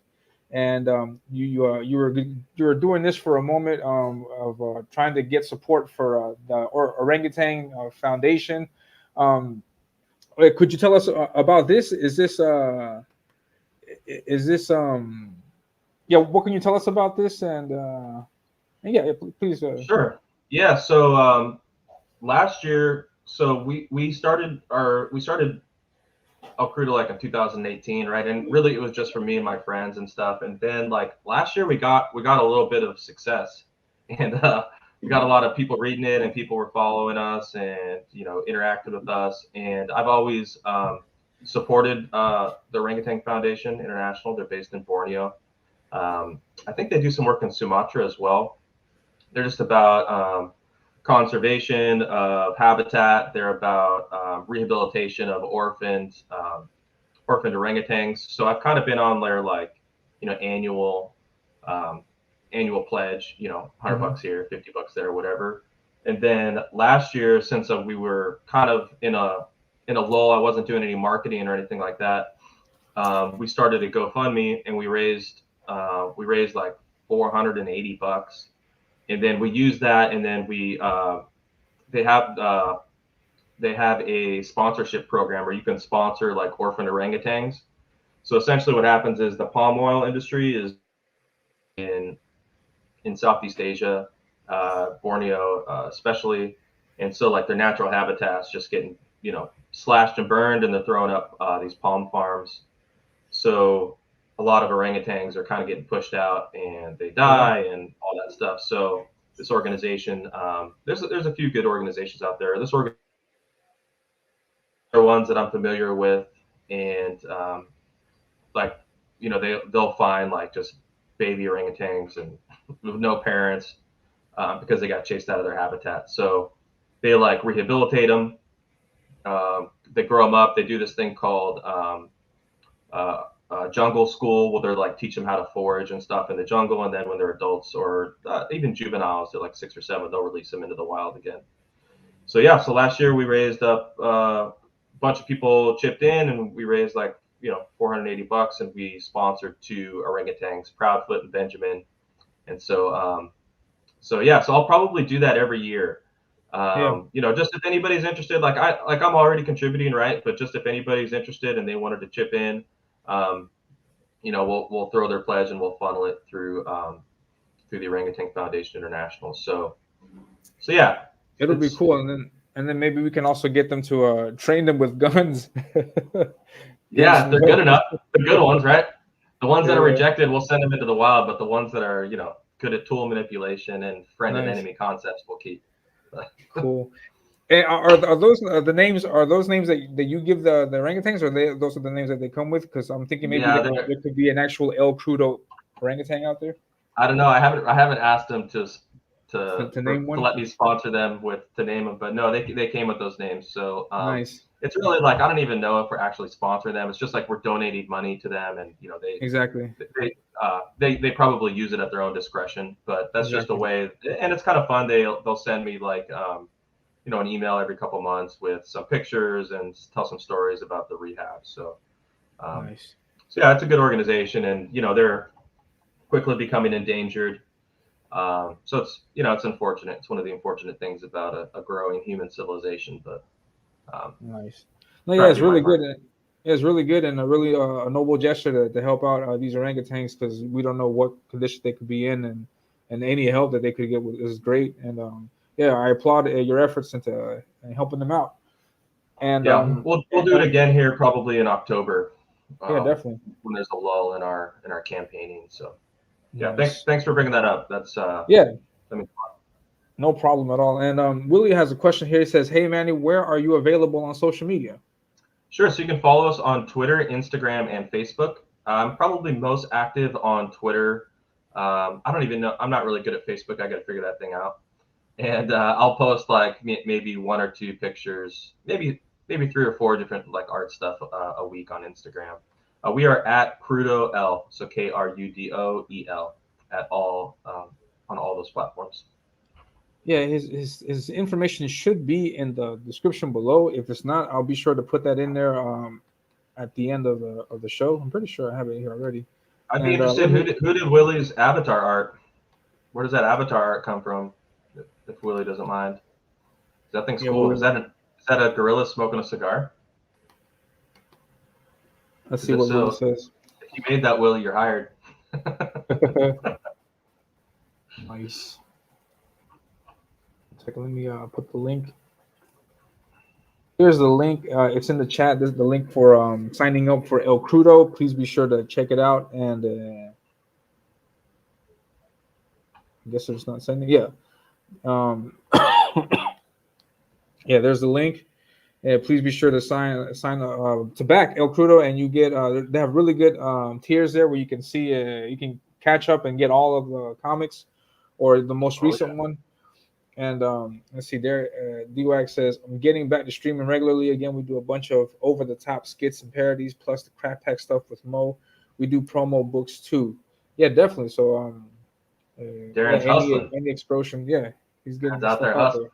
and you were doing this for a moment of trying to get support for the orangutan foundation. Um, could you tell us about this? Is this yeah, what can you tell us about this? And yeah, please. Sure. Yeah. So last year, so we started El Crudo like in 2018, right? And really, it was just for me and my friends and stuff. And then like last year, we got a little bit of success, and we got a lot of people reading it, and people were following us, and interacted with us. And I've always supported the Orangutan Foundation International. They're based in Borneo. I think they do some work in Sumatra as well. They're just about conservation of habitat. They're about rehabilitation of orphaned orangutans. So I've kind of been on their like, annual um, annual pledge. $100 Mhm. here, $50 there, whatever. And then last year, since we were kind of in a lull, I wasn't doing any marketing or anything like that. We started a GoFundMe and we raised like $480, and then we use that, and then they have uh, they have a sponsorship program where you can sponsor like orphan orangutans. So essentially, what happens is the palm oil industry is in Southeast Asia, Borneo especially, and so like their natural habitats just getting slashed and burned, and they're throwing up these palm farms. So a lot of orangutans are kind of getting pushed out and they Yeah. die and all that stuff. So this organization, there's a few good organizations out there. This organization are ones that I'm familiar with, and like they'll find like just baby orangutans and with no parents because they got chased out of their habitat. So they like rehabilitate them. They grow them up. They do this thing called jungle school, where they're like teach them how to forage and stuff in the jungle, and then when they're adults or even juveniles, they're like 6 or 7, they'll release them into the wild again. So yeah, so last year we raised up a bunch of people chipped in, and we raised like $480, and we sponsored 2 orangutans, Proudfoot and Benjamin. And so yeah, so I'll probably do that every year. Yeah. Just if anybody's interested, I'm already contributing, right? But just if anybody's interested and they wanted to chip in, um, we'll throw their pledge and we'll funnel it through the Orangutan Foundation International. So yeah, It'll be it's cool, and then maybe we can also get them to train them with guns. Give them yeah, some they're good guns. enough. The good ones, right? The ones that are Yeah. rejected, we'll send them into the wild, but the ones that are good at tool manipulation and friend and Nice. enemy concepts, we'll keep. Cool. And are those the names? Are those names that you give the orangutans, or those are the names that they come with? Because I'm thinking maybe Yeah, they're there could be an actual El Crudo orangutan out there. I don't know. I haven't asked them to to name one. to let me sponsor them to name them, but no, they came with those names. So Nice. it's really like I don't even know if we're actually sponsoring them. It's just like we're donating money to them, and Exactly. they probably use it at their own discretion. But that's just a Exactly. way, and it's kind of fun. They'll send me like an email every couple months with some pictures and tell some stories about the rehab. So Nice. so yeah, it's a good organization, and they're quickly becoming endangered. So it's unfortunate. It's one of the unfortunate things about a growing human civilization. But Nice. No, yeah, trying to it's do my really part. good. It's really good and a really a noble gesture to help out these orangutans because we don't know what condition they could be in, and any help that they could get is great. And yeah, I applaud your efforts into helping them out. And Yeah, we'll do it again here probably in October, yeah, definitely. when there's a lull in our campaigning. So yeah, Nice. thanks for bringing that up. That's Yeah, I mean, no problem at all. And Willie has a question here. He says, "Hey Manny, where are you available on social media?" sure. So you can follow us on Twitter, Instagram, and Facebook. I'm probably most active on Twitter. I don't even know. I'm not really good at Facebook. I got to figure that thing out. And I'll post like maybe one or two pictures, maybe 3 or 4 different like art stuff a week on Instagram. We are at Crudo L, so KRUDOEL at all on all those platforms. Yeah, his information should be in the description below. If it's not, I'll be sure to put that in there at the end of the show. I'm pretty sure I have it here already. I'd be And interested. Who did Willie's avatar art? Where does that avatar art come from? If Willie doesn't mind, that thing's yeah, cool. well, Is that a gorilla smoking a cigar? let's Because see if what Willie so, says. if you made that, Willie, you're hired. Nice. Let me put the link. Here's the link. It's in the chat. This is the link for signing up for El Crudo. Please be sure to check it out. And I guess it's not sending. Yeah. Yeah, there's the link. Please be sure to sign to back El Crudo, and you get they have really good tiers there where you can see you can catch up and get all of the comics or the most Oh recent yeah. one. And let's see there. DWAG says, I'm getting back to streaming regularly again. We do a bunch of over the top skits and parodies, plus the crap pack stuff with Mo. We do promo books too. Yeah, definitely. So yeah, Darren's hustling. any explosion, yeah, he's getting Darren's the out stuff there out hustling. there.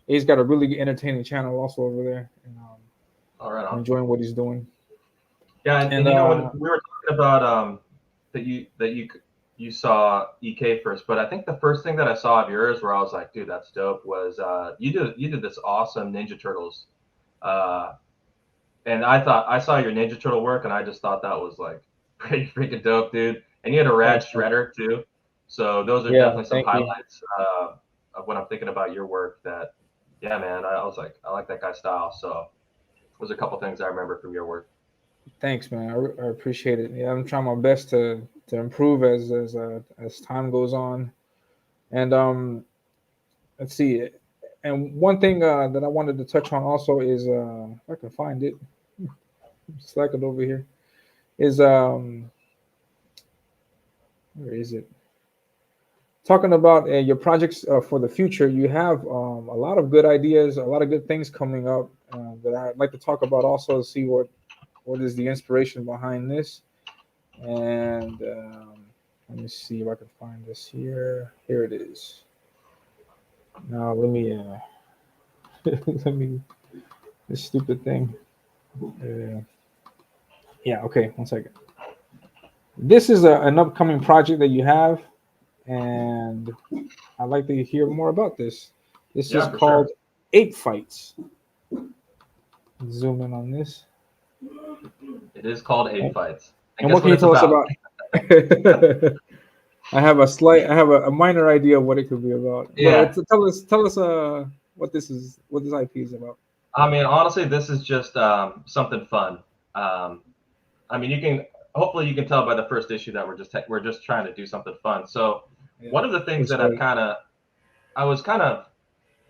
He's got a really entertaining channel also over there, and All right, I'm on. enjoying what he's doing. Yeah, and And when we were talking about that you saw EK first, but I think the first thing that I saw of yours where I was like, dude, that's dope, was you did this awesome Ninja Turtles, and I thought I saw your Ninja Turtle work, and I just thought that was like pretty freaking dope, dude. And you had a rad thanks, man. shredder too, so those are Yeah, definitely some thank you. highlights of when I'm thinking about your work. That yeah, man, I was like, I like that guy's style. So there's a couple things I remember from your work. Thanks, man. I appreciate it. Yeah, I'm trying my best to improve as time goes on. And let's see. And one thing that I wanted to touch on also is if I can find it, slack it over here. Is where is it? Talking about your projects for the future, you have a lot of good ideas, a lot of good things coming up that I'd like to talk about also to see what is the inspiration behind this. And let me see if I can find this here. Here it is. Now let me let me this stupid thing. Uh, yeah, okay, 1 second. This is an upcoming project that you have, and I'd like to hear more about this. This is Yeah, for called sure. Ape Fights. Zoom in on this. It is called Ape And, Fights. And and guess what can what you it's tell us about? about? I have a minor idea of what it could be about. But Yeah. tell us what this IP is about. I mean, honestly, this is just something fun. Um, I mean, hopefully you can tell by the first issue that we're just trying to do something fun. So Yeah, one of the things it's that great. I was kind of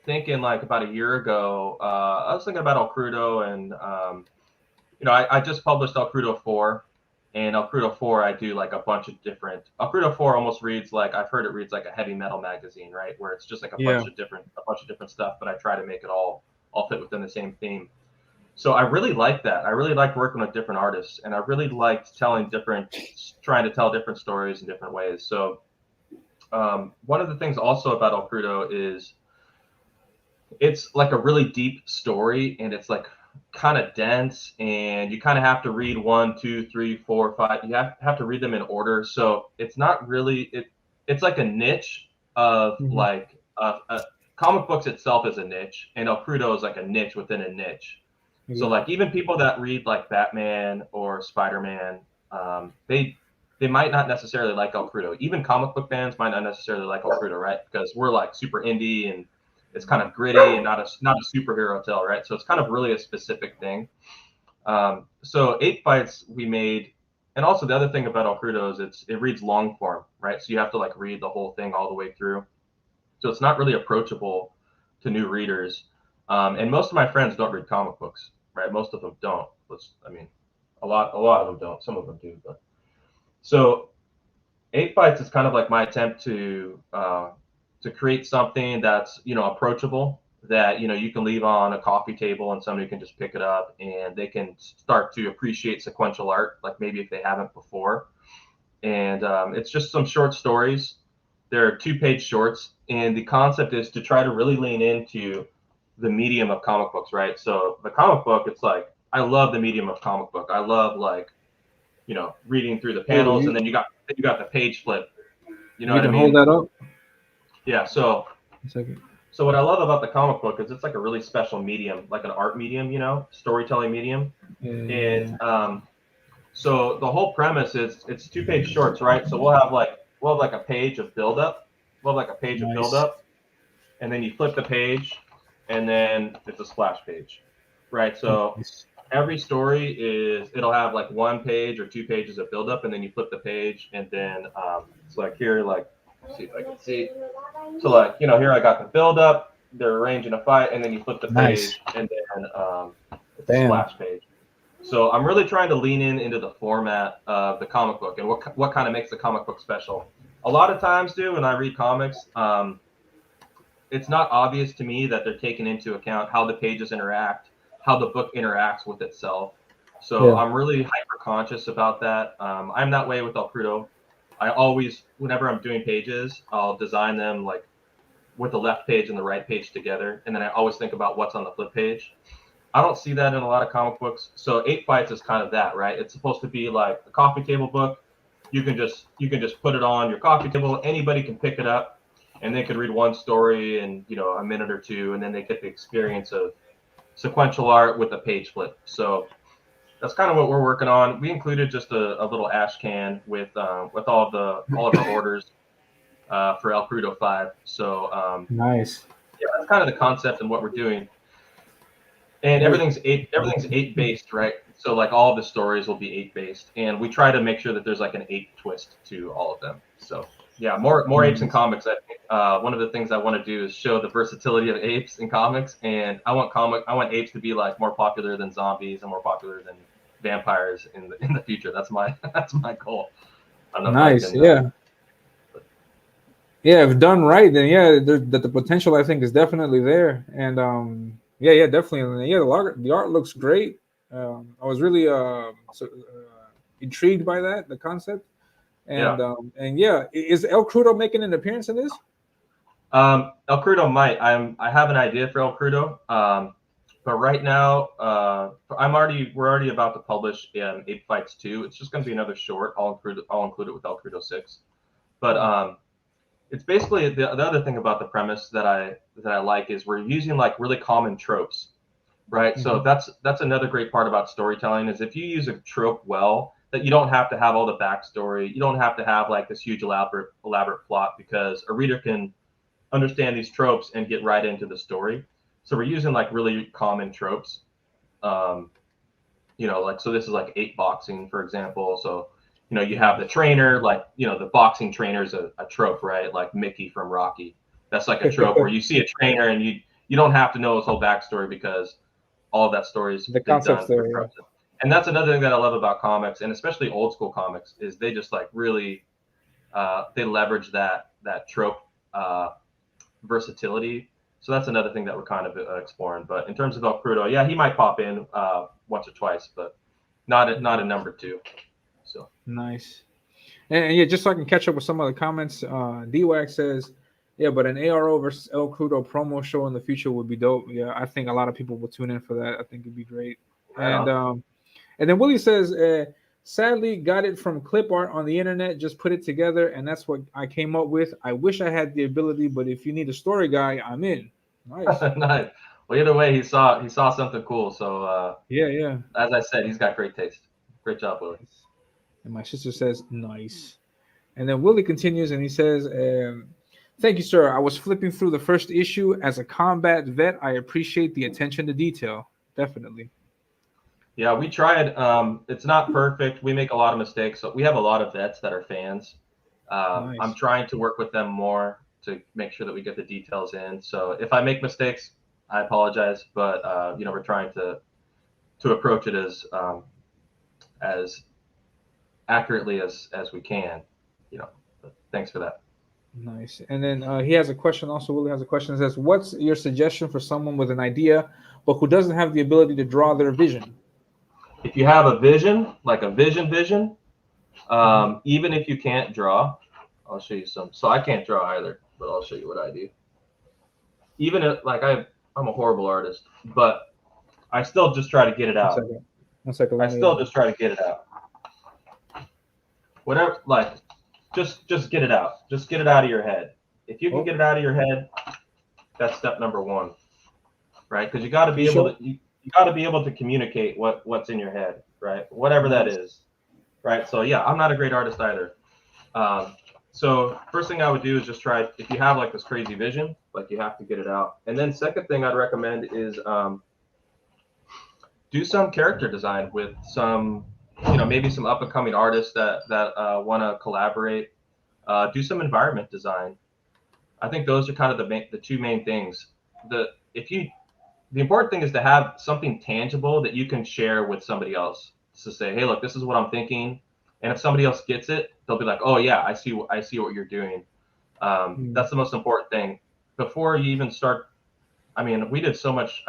thinking like about a year ago. I was thinking about El Crudo, and I just published El Crudo 4, And El Crudo 4, I do like a bunch of different. El Crudo 4 almost reads like, I've heard it reads like a heavy metal magazine, right? Where it's just like a Yeah. bunch of different stuff, but I try to make it all fit within the same theme. So I really like that. I really liked working with different artists, and I really liked trying to tell different stories in different ways. So one of the things also about El Crudo is it's like a really deep story, and it's like kind of dense, and you kind of have to read 1, 2, 3, 4, 5. You have to read them in order. So it's not really it's like a niche of Mhm. like comic books itself is a niche, and El Crudo is like a niche within a niche. So Yeah. like even people that read like Batman or Spider-Man, they might not necessarily like El Crudo. Even comic book fans might not necessarily like El Crudo, right? Because we're like super indie and it's kind of gritty and not a superhero tale, right? So it's kind of really a specific thing. So 8 Fights we made, and also the other thing about El Crudo is it reads long form, right? So you have to like read the whole thing all the way through. So it's not really approachable to new readers. And most of my friends don't read comic books, right? Most of them don't. I mean, a lot of them don't. Some of them do, but so 8 Fights is kind of like my attempt to create something that's approachable, that you can leave on a coffee table and somebody can just pick it up and they can start to appreciate sequential art, like maybe if they haven't before. And it's just some short stories. They're 2-page shorts, and the concept is to try to really lean into the medium of comic books, right? So the comic book, it's like I love the medium of comic book. I love like reading through the Hey, panels, and then you got the page flip. You know you what I can hold mean? that up. Yeah. So A second. so what I love about the comic book is it's like a really special medium, like an art medium, storytelling medium. Yeah. And so the whole premise is it's 2-page shorts, right? So we'll have like a page of buildup. We'll have like a page of Nice. buildup, and then you flip the page, and then it's a splash page, right? So Nice. every story it'll have like 1 page or 2 pages of buildup, and then you flip the page, and then it's like here, like see if I can see. So like here I got the buildup. They're arranging a fight, and then you flip the Nice. page, and then it's a Damn. splash page. So I'm really trying to lean into the format of the comic book and what kind of makes the comic book special. A lot of times, dude, when I read comics, it's not obvious to me that they're taking into account how the pages interact, how the book interacts with itself. So Yeah. I'm really hyper conscious about that. I'm that way with El Crudo. I always, whenever I'm doing pages, I'll design them like with the left page and the right page together, and then I always think about what's on the flip page. I don't see that in a lot of comic books. So 8 Fights is kind of that, right? It's supposed to be like a coffee table book. You can just put it on your coffee table. Anybody can pick it up, and they could read one story in a minute or two, and then they get the experience of sequential art with a page flip. So that's kind of what we're working on. We included just a little ash can with all of our orders for El Crudo 5. So Nice. yeah, that's kind of the concept and what we're doing. And Hey. everything's eight based, right? So like all of the stories will be 8 based, and we try to make sure that there's like an 8 twist to all of them. So yeah, more apes in Nice. comics. I think one of the things I want to do is show the versatility of apes in comics, and I want apes to be like more popular than zombies and more popular than vampires in the future. That's my that's my goal. I don't know if I Nice. can. Yeah. Yeah. If done right, then yeah, that the potential I think is definitely there. And yeah, definitely. And yeah, the art looks great. I was really intrigued by that, the concept. Yeah. And yeah, is El Crudo making an appearance in this? El Crudo might. I have an idea for El Crudo. But right now, we're already about to publish 8 Fights 2. It's just going to be another short. I'll include it with El Crudo 6. But it's basically the other thing about the premise that I like is we're using like really common tropes, right? So Mhm. that's another great part about storytelling is if you use a trope well, that you don't have to have all the backstory. You don't have to have like this huge elaborate plot, because a reader can understand these tropes and get right into the story. So we're using like really common tropes. Um, like so this is like 8 boxing, for example. So you have the trainer, like the boxing trainer is a trope, right? Like Mickey from Rocky. That's like a trope where you see a trainer and you don't have to know his whole backstory because all of that story has The been concept's done through there. Yeah. tropes. And that's another thing that I love about comics, and especially old school comics, is they just like really they leverage that trope versatility. So that's another thing that we're kind of exploring. But in terms of El Crudo, yeah, he might pop in once or twice, but not a number two. So Nice. And yeah, just so I can catch up with some of the comments, DWAG says, yeah, but an ARO versus El Crudo promo show in the future would be dope. Yeah, I think a lot of people will tune in for that. I think it'd be great. right on. And then Willie says, sadly, got it from clip art on the internet, just put it together, and that's what I came up with. I wish I had the ability, but if you need a story guy, I'm in. Nice. Nice. Well, either way, he saw something cool. So Yeah. as I said, he's got great taste. Great job, Willie. And my sister says, nice. And then Willie continues and he says, thank you, sir. I was flipping through the first issue. As a combat vet, I appreciate the attention to detail. Definitely. Yeah, we tried. It's not perfect. We make a lot of mistakes. So we have a lot of vets that are fans. Nice. I'm trying to work with them more to make sure that we get the details in. So if I make mistakes, I apologize. But we're trying to approach it as accurately as we can. But thanks for that. Nice. And then he has a question also. Willie has a question that says, what's your suggestion for someone with an idea, but who doesn't have the ability to draw their vision? If you have a vision, like a vision, even if you can't draw, I'll show you some. So I can't draw either, but I'll show you what I do. Even if, like, I'm a horrible artist, but I still just try to get it out. One second. I still just try to get it out. Whatever, like, just get it out. Just get it out of your head. If you can get it out of your head, that's step number one, right? Because you got to be able to. You got to be able to communicate what's in your head, right? Whatever that is, right? So yeah, I'm not a great artist either. So first thing I would do is just try, if you have like this crazy vision, like you have to get it out. And then second thing I'd recommend is do some character design with some, maybe some up and coming artists that want to collaborate. Do some environment design. I think those are kind of the two main things. The important thing is to have something tangible that you can share with somebody else. To say, hey, look, this is what I'm thinking, and if somebody else gets it, they'll be like, oh yeah, I see what you're doing. That's the most important thing. Before you even start, I mean, I did so much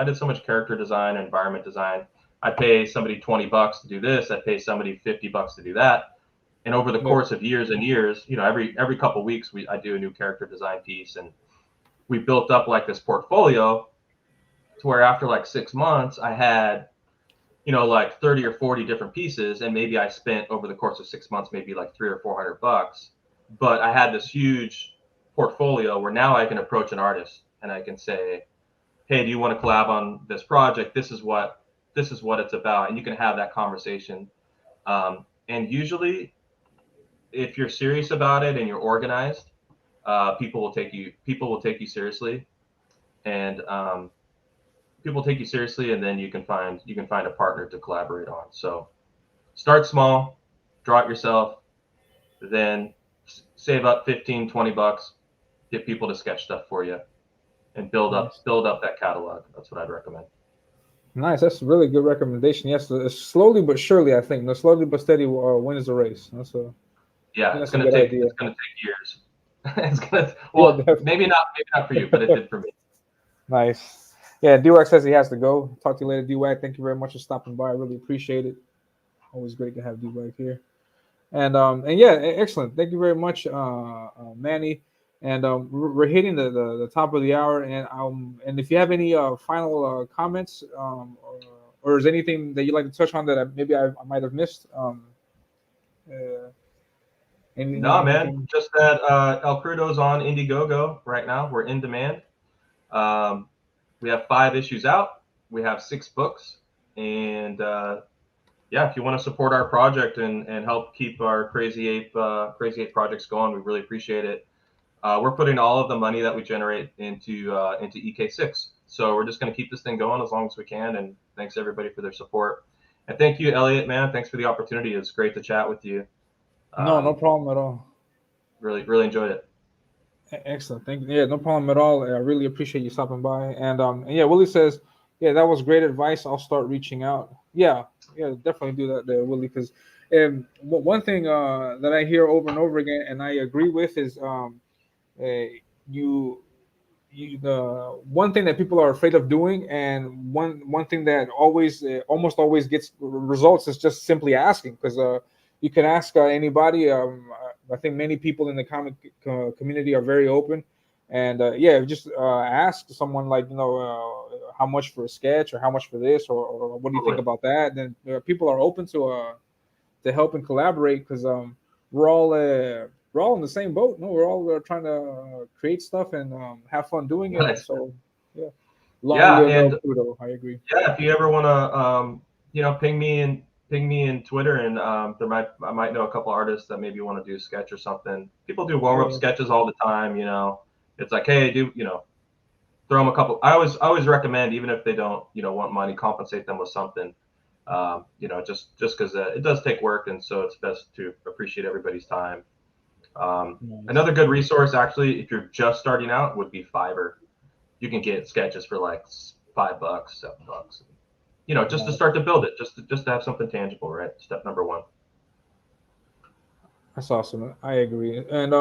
character design, environment design. I pay somebody $20 to do this. I pay somebody $50 to do that. And over the course of years and years, every couple of weeks, I do a new character design piece, and we built up like this portfolio. To where after like 6 months, I had, like 30 or 40 different pieces, and maybe I spent over the course of 6 months, maybe like $300 or $400. But I had this huge portfolio where now I can approach an artist and I can say, hey, do you want to collab on this project? This is what it's about, and you can have that conversation. And usually, if you're serious about it and you're organized, people will take you seriously, and people take you seriously, and then you can find a partner to collaborate on. So start small, draw it yourself, then save up $15-$20, get people to sketch stuff for you, and build up that catalog. That's what I'd recommend. Nice. That's a really good recommendation. Yes, slowly but surely, I think. No, slowly but steady wins the race. It's gonna take years. It's gonna maybe not for you, but it did for me. Nice. Yeah, DWAC says he has to go. Talk to you later, DWAC. Thank you very much for stopping by. I really appreciate it. Always great to have DWAC here. And yeah, excellent. Thank you very much, Manny. And we're hitting the top of the hour. And if you have any final comments, or is anything that you'd like to touch on that I might have missed? No, man. Just that El Crudo's on Indiegogo right now. We're in demand. We have 5 issues out. We have 6 books, and if you want to support our project and help keep our Crazy Ape projects going, we really appreciate it. We're putting all of the money that we generate into EK6. So we're just going to keep this thing going as long as we can. And thanks everybody for their support. And thank you, Elliot, man. Thanks for the opportunity. It's great to chat with you. No problem at all. Really, really enjoyed it. Excellent. Thank you. Yeah, no problem at all. I really appreciate you stopping by. And yeah, Willie says, yeah, that was great advice. I'll start reaching out. Yeah, yeah, definitely do that there, Willie. Because one thing that I hear over and over again, and I agree with, is uh, you the one thing that people are afraid of doing, and one thing that always almost always gets results, is just simply asking. Because you can ask anybody. I think many people in the comic community are very open, and yeah, just ask someone, like, how much for a sketch, or how much for this, or what do you think Totally. about that. Then people are open to help and collaborate, because we're all in the same boat. No, we're all trying to create stuff and have fun doing it. Nice. So yeah, long Yeah, live El and Crudo. I agree. yeah, if you ever want to, ping me in Twitter, and I might know a couple artists that maybe want to do a sketch or something. People do warm up Yeah, sketches all the time. It's like, hey, throw them a couple. I always recommend, even if they don't want money, compensate them with something. Just because it does take work, and so it's best to appreciate everybody's time. nice. Another good resource, actually, if you're just starting out, would be Fiverr. You can get sketches for like $5, $7. Just to Nice. start to build it, just to have something tangible, right? Step number one. That's awesome. I agree. And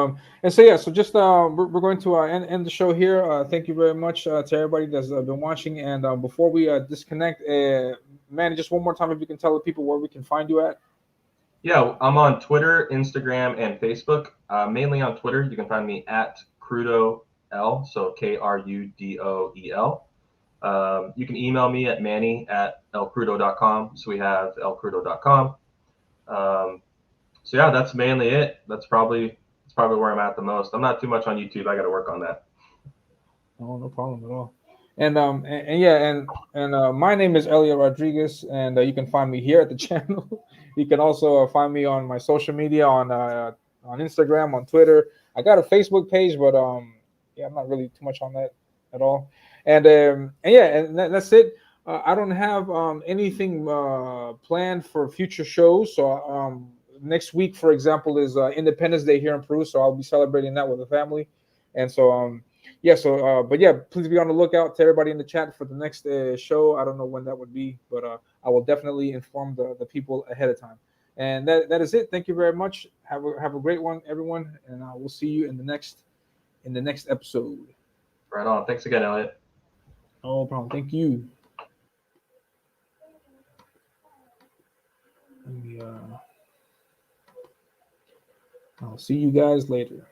so yeah, so just we're going to end the show here. Thank you very much to everybody that's been watching. And before we disconnect, man, just one more time, if you can tell the people where we can find you at. Yeah, I'm on Twitter, Instagram, and Facebook. Mainly on Twitter, you can find me at Crudo L, so KRUDOEL. You can email me at manny@elcrudo.com. So we have elcrudo.com. Um, so yeah, that's mainly it. That's probably where I'm at the most. I'm not too much on YouTube. I got to work on that. Oh, no problem at all. And yeah, and my name is Elliot Rodriguez, and you can find me here at the channel. You can also find me on my social media on Instagram, on Twitter. I got a Facebook page, but yeah, I'm not really too much on that at all. And yeah, and that's it. I don't have anything planned for future shows. So next week, for example, is Independence Day here in Peru, so I'll be celebrating that with the family. And so yeah, so but yeah, please be on the lookout to everybody in the chat for the next show. I don't know when that would be, but I will definitely inform the people ahead of time. And that is it. Thank you very much. Have a great one, everyone, and we'll see you in the next episode. Right on. Thanks again, Elliot. No problem. Thank you. Let me, I'll see you guys later.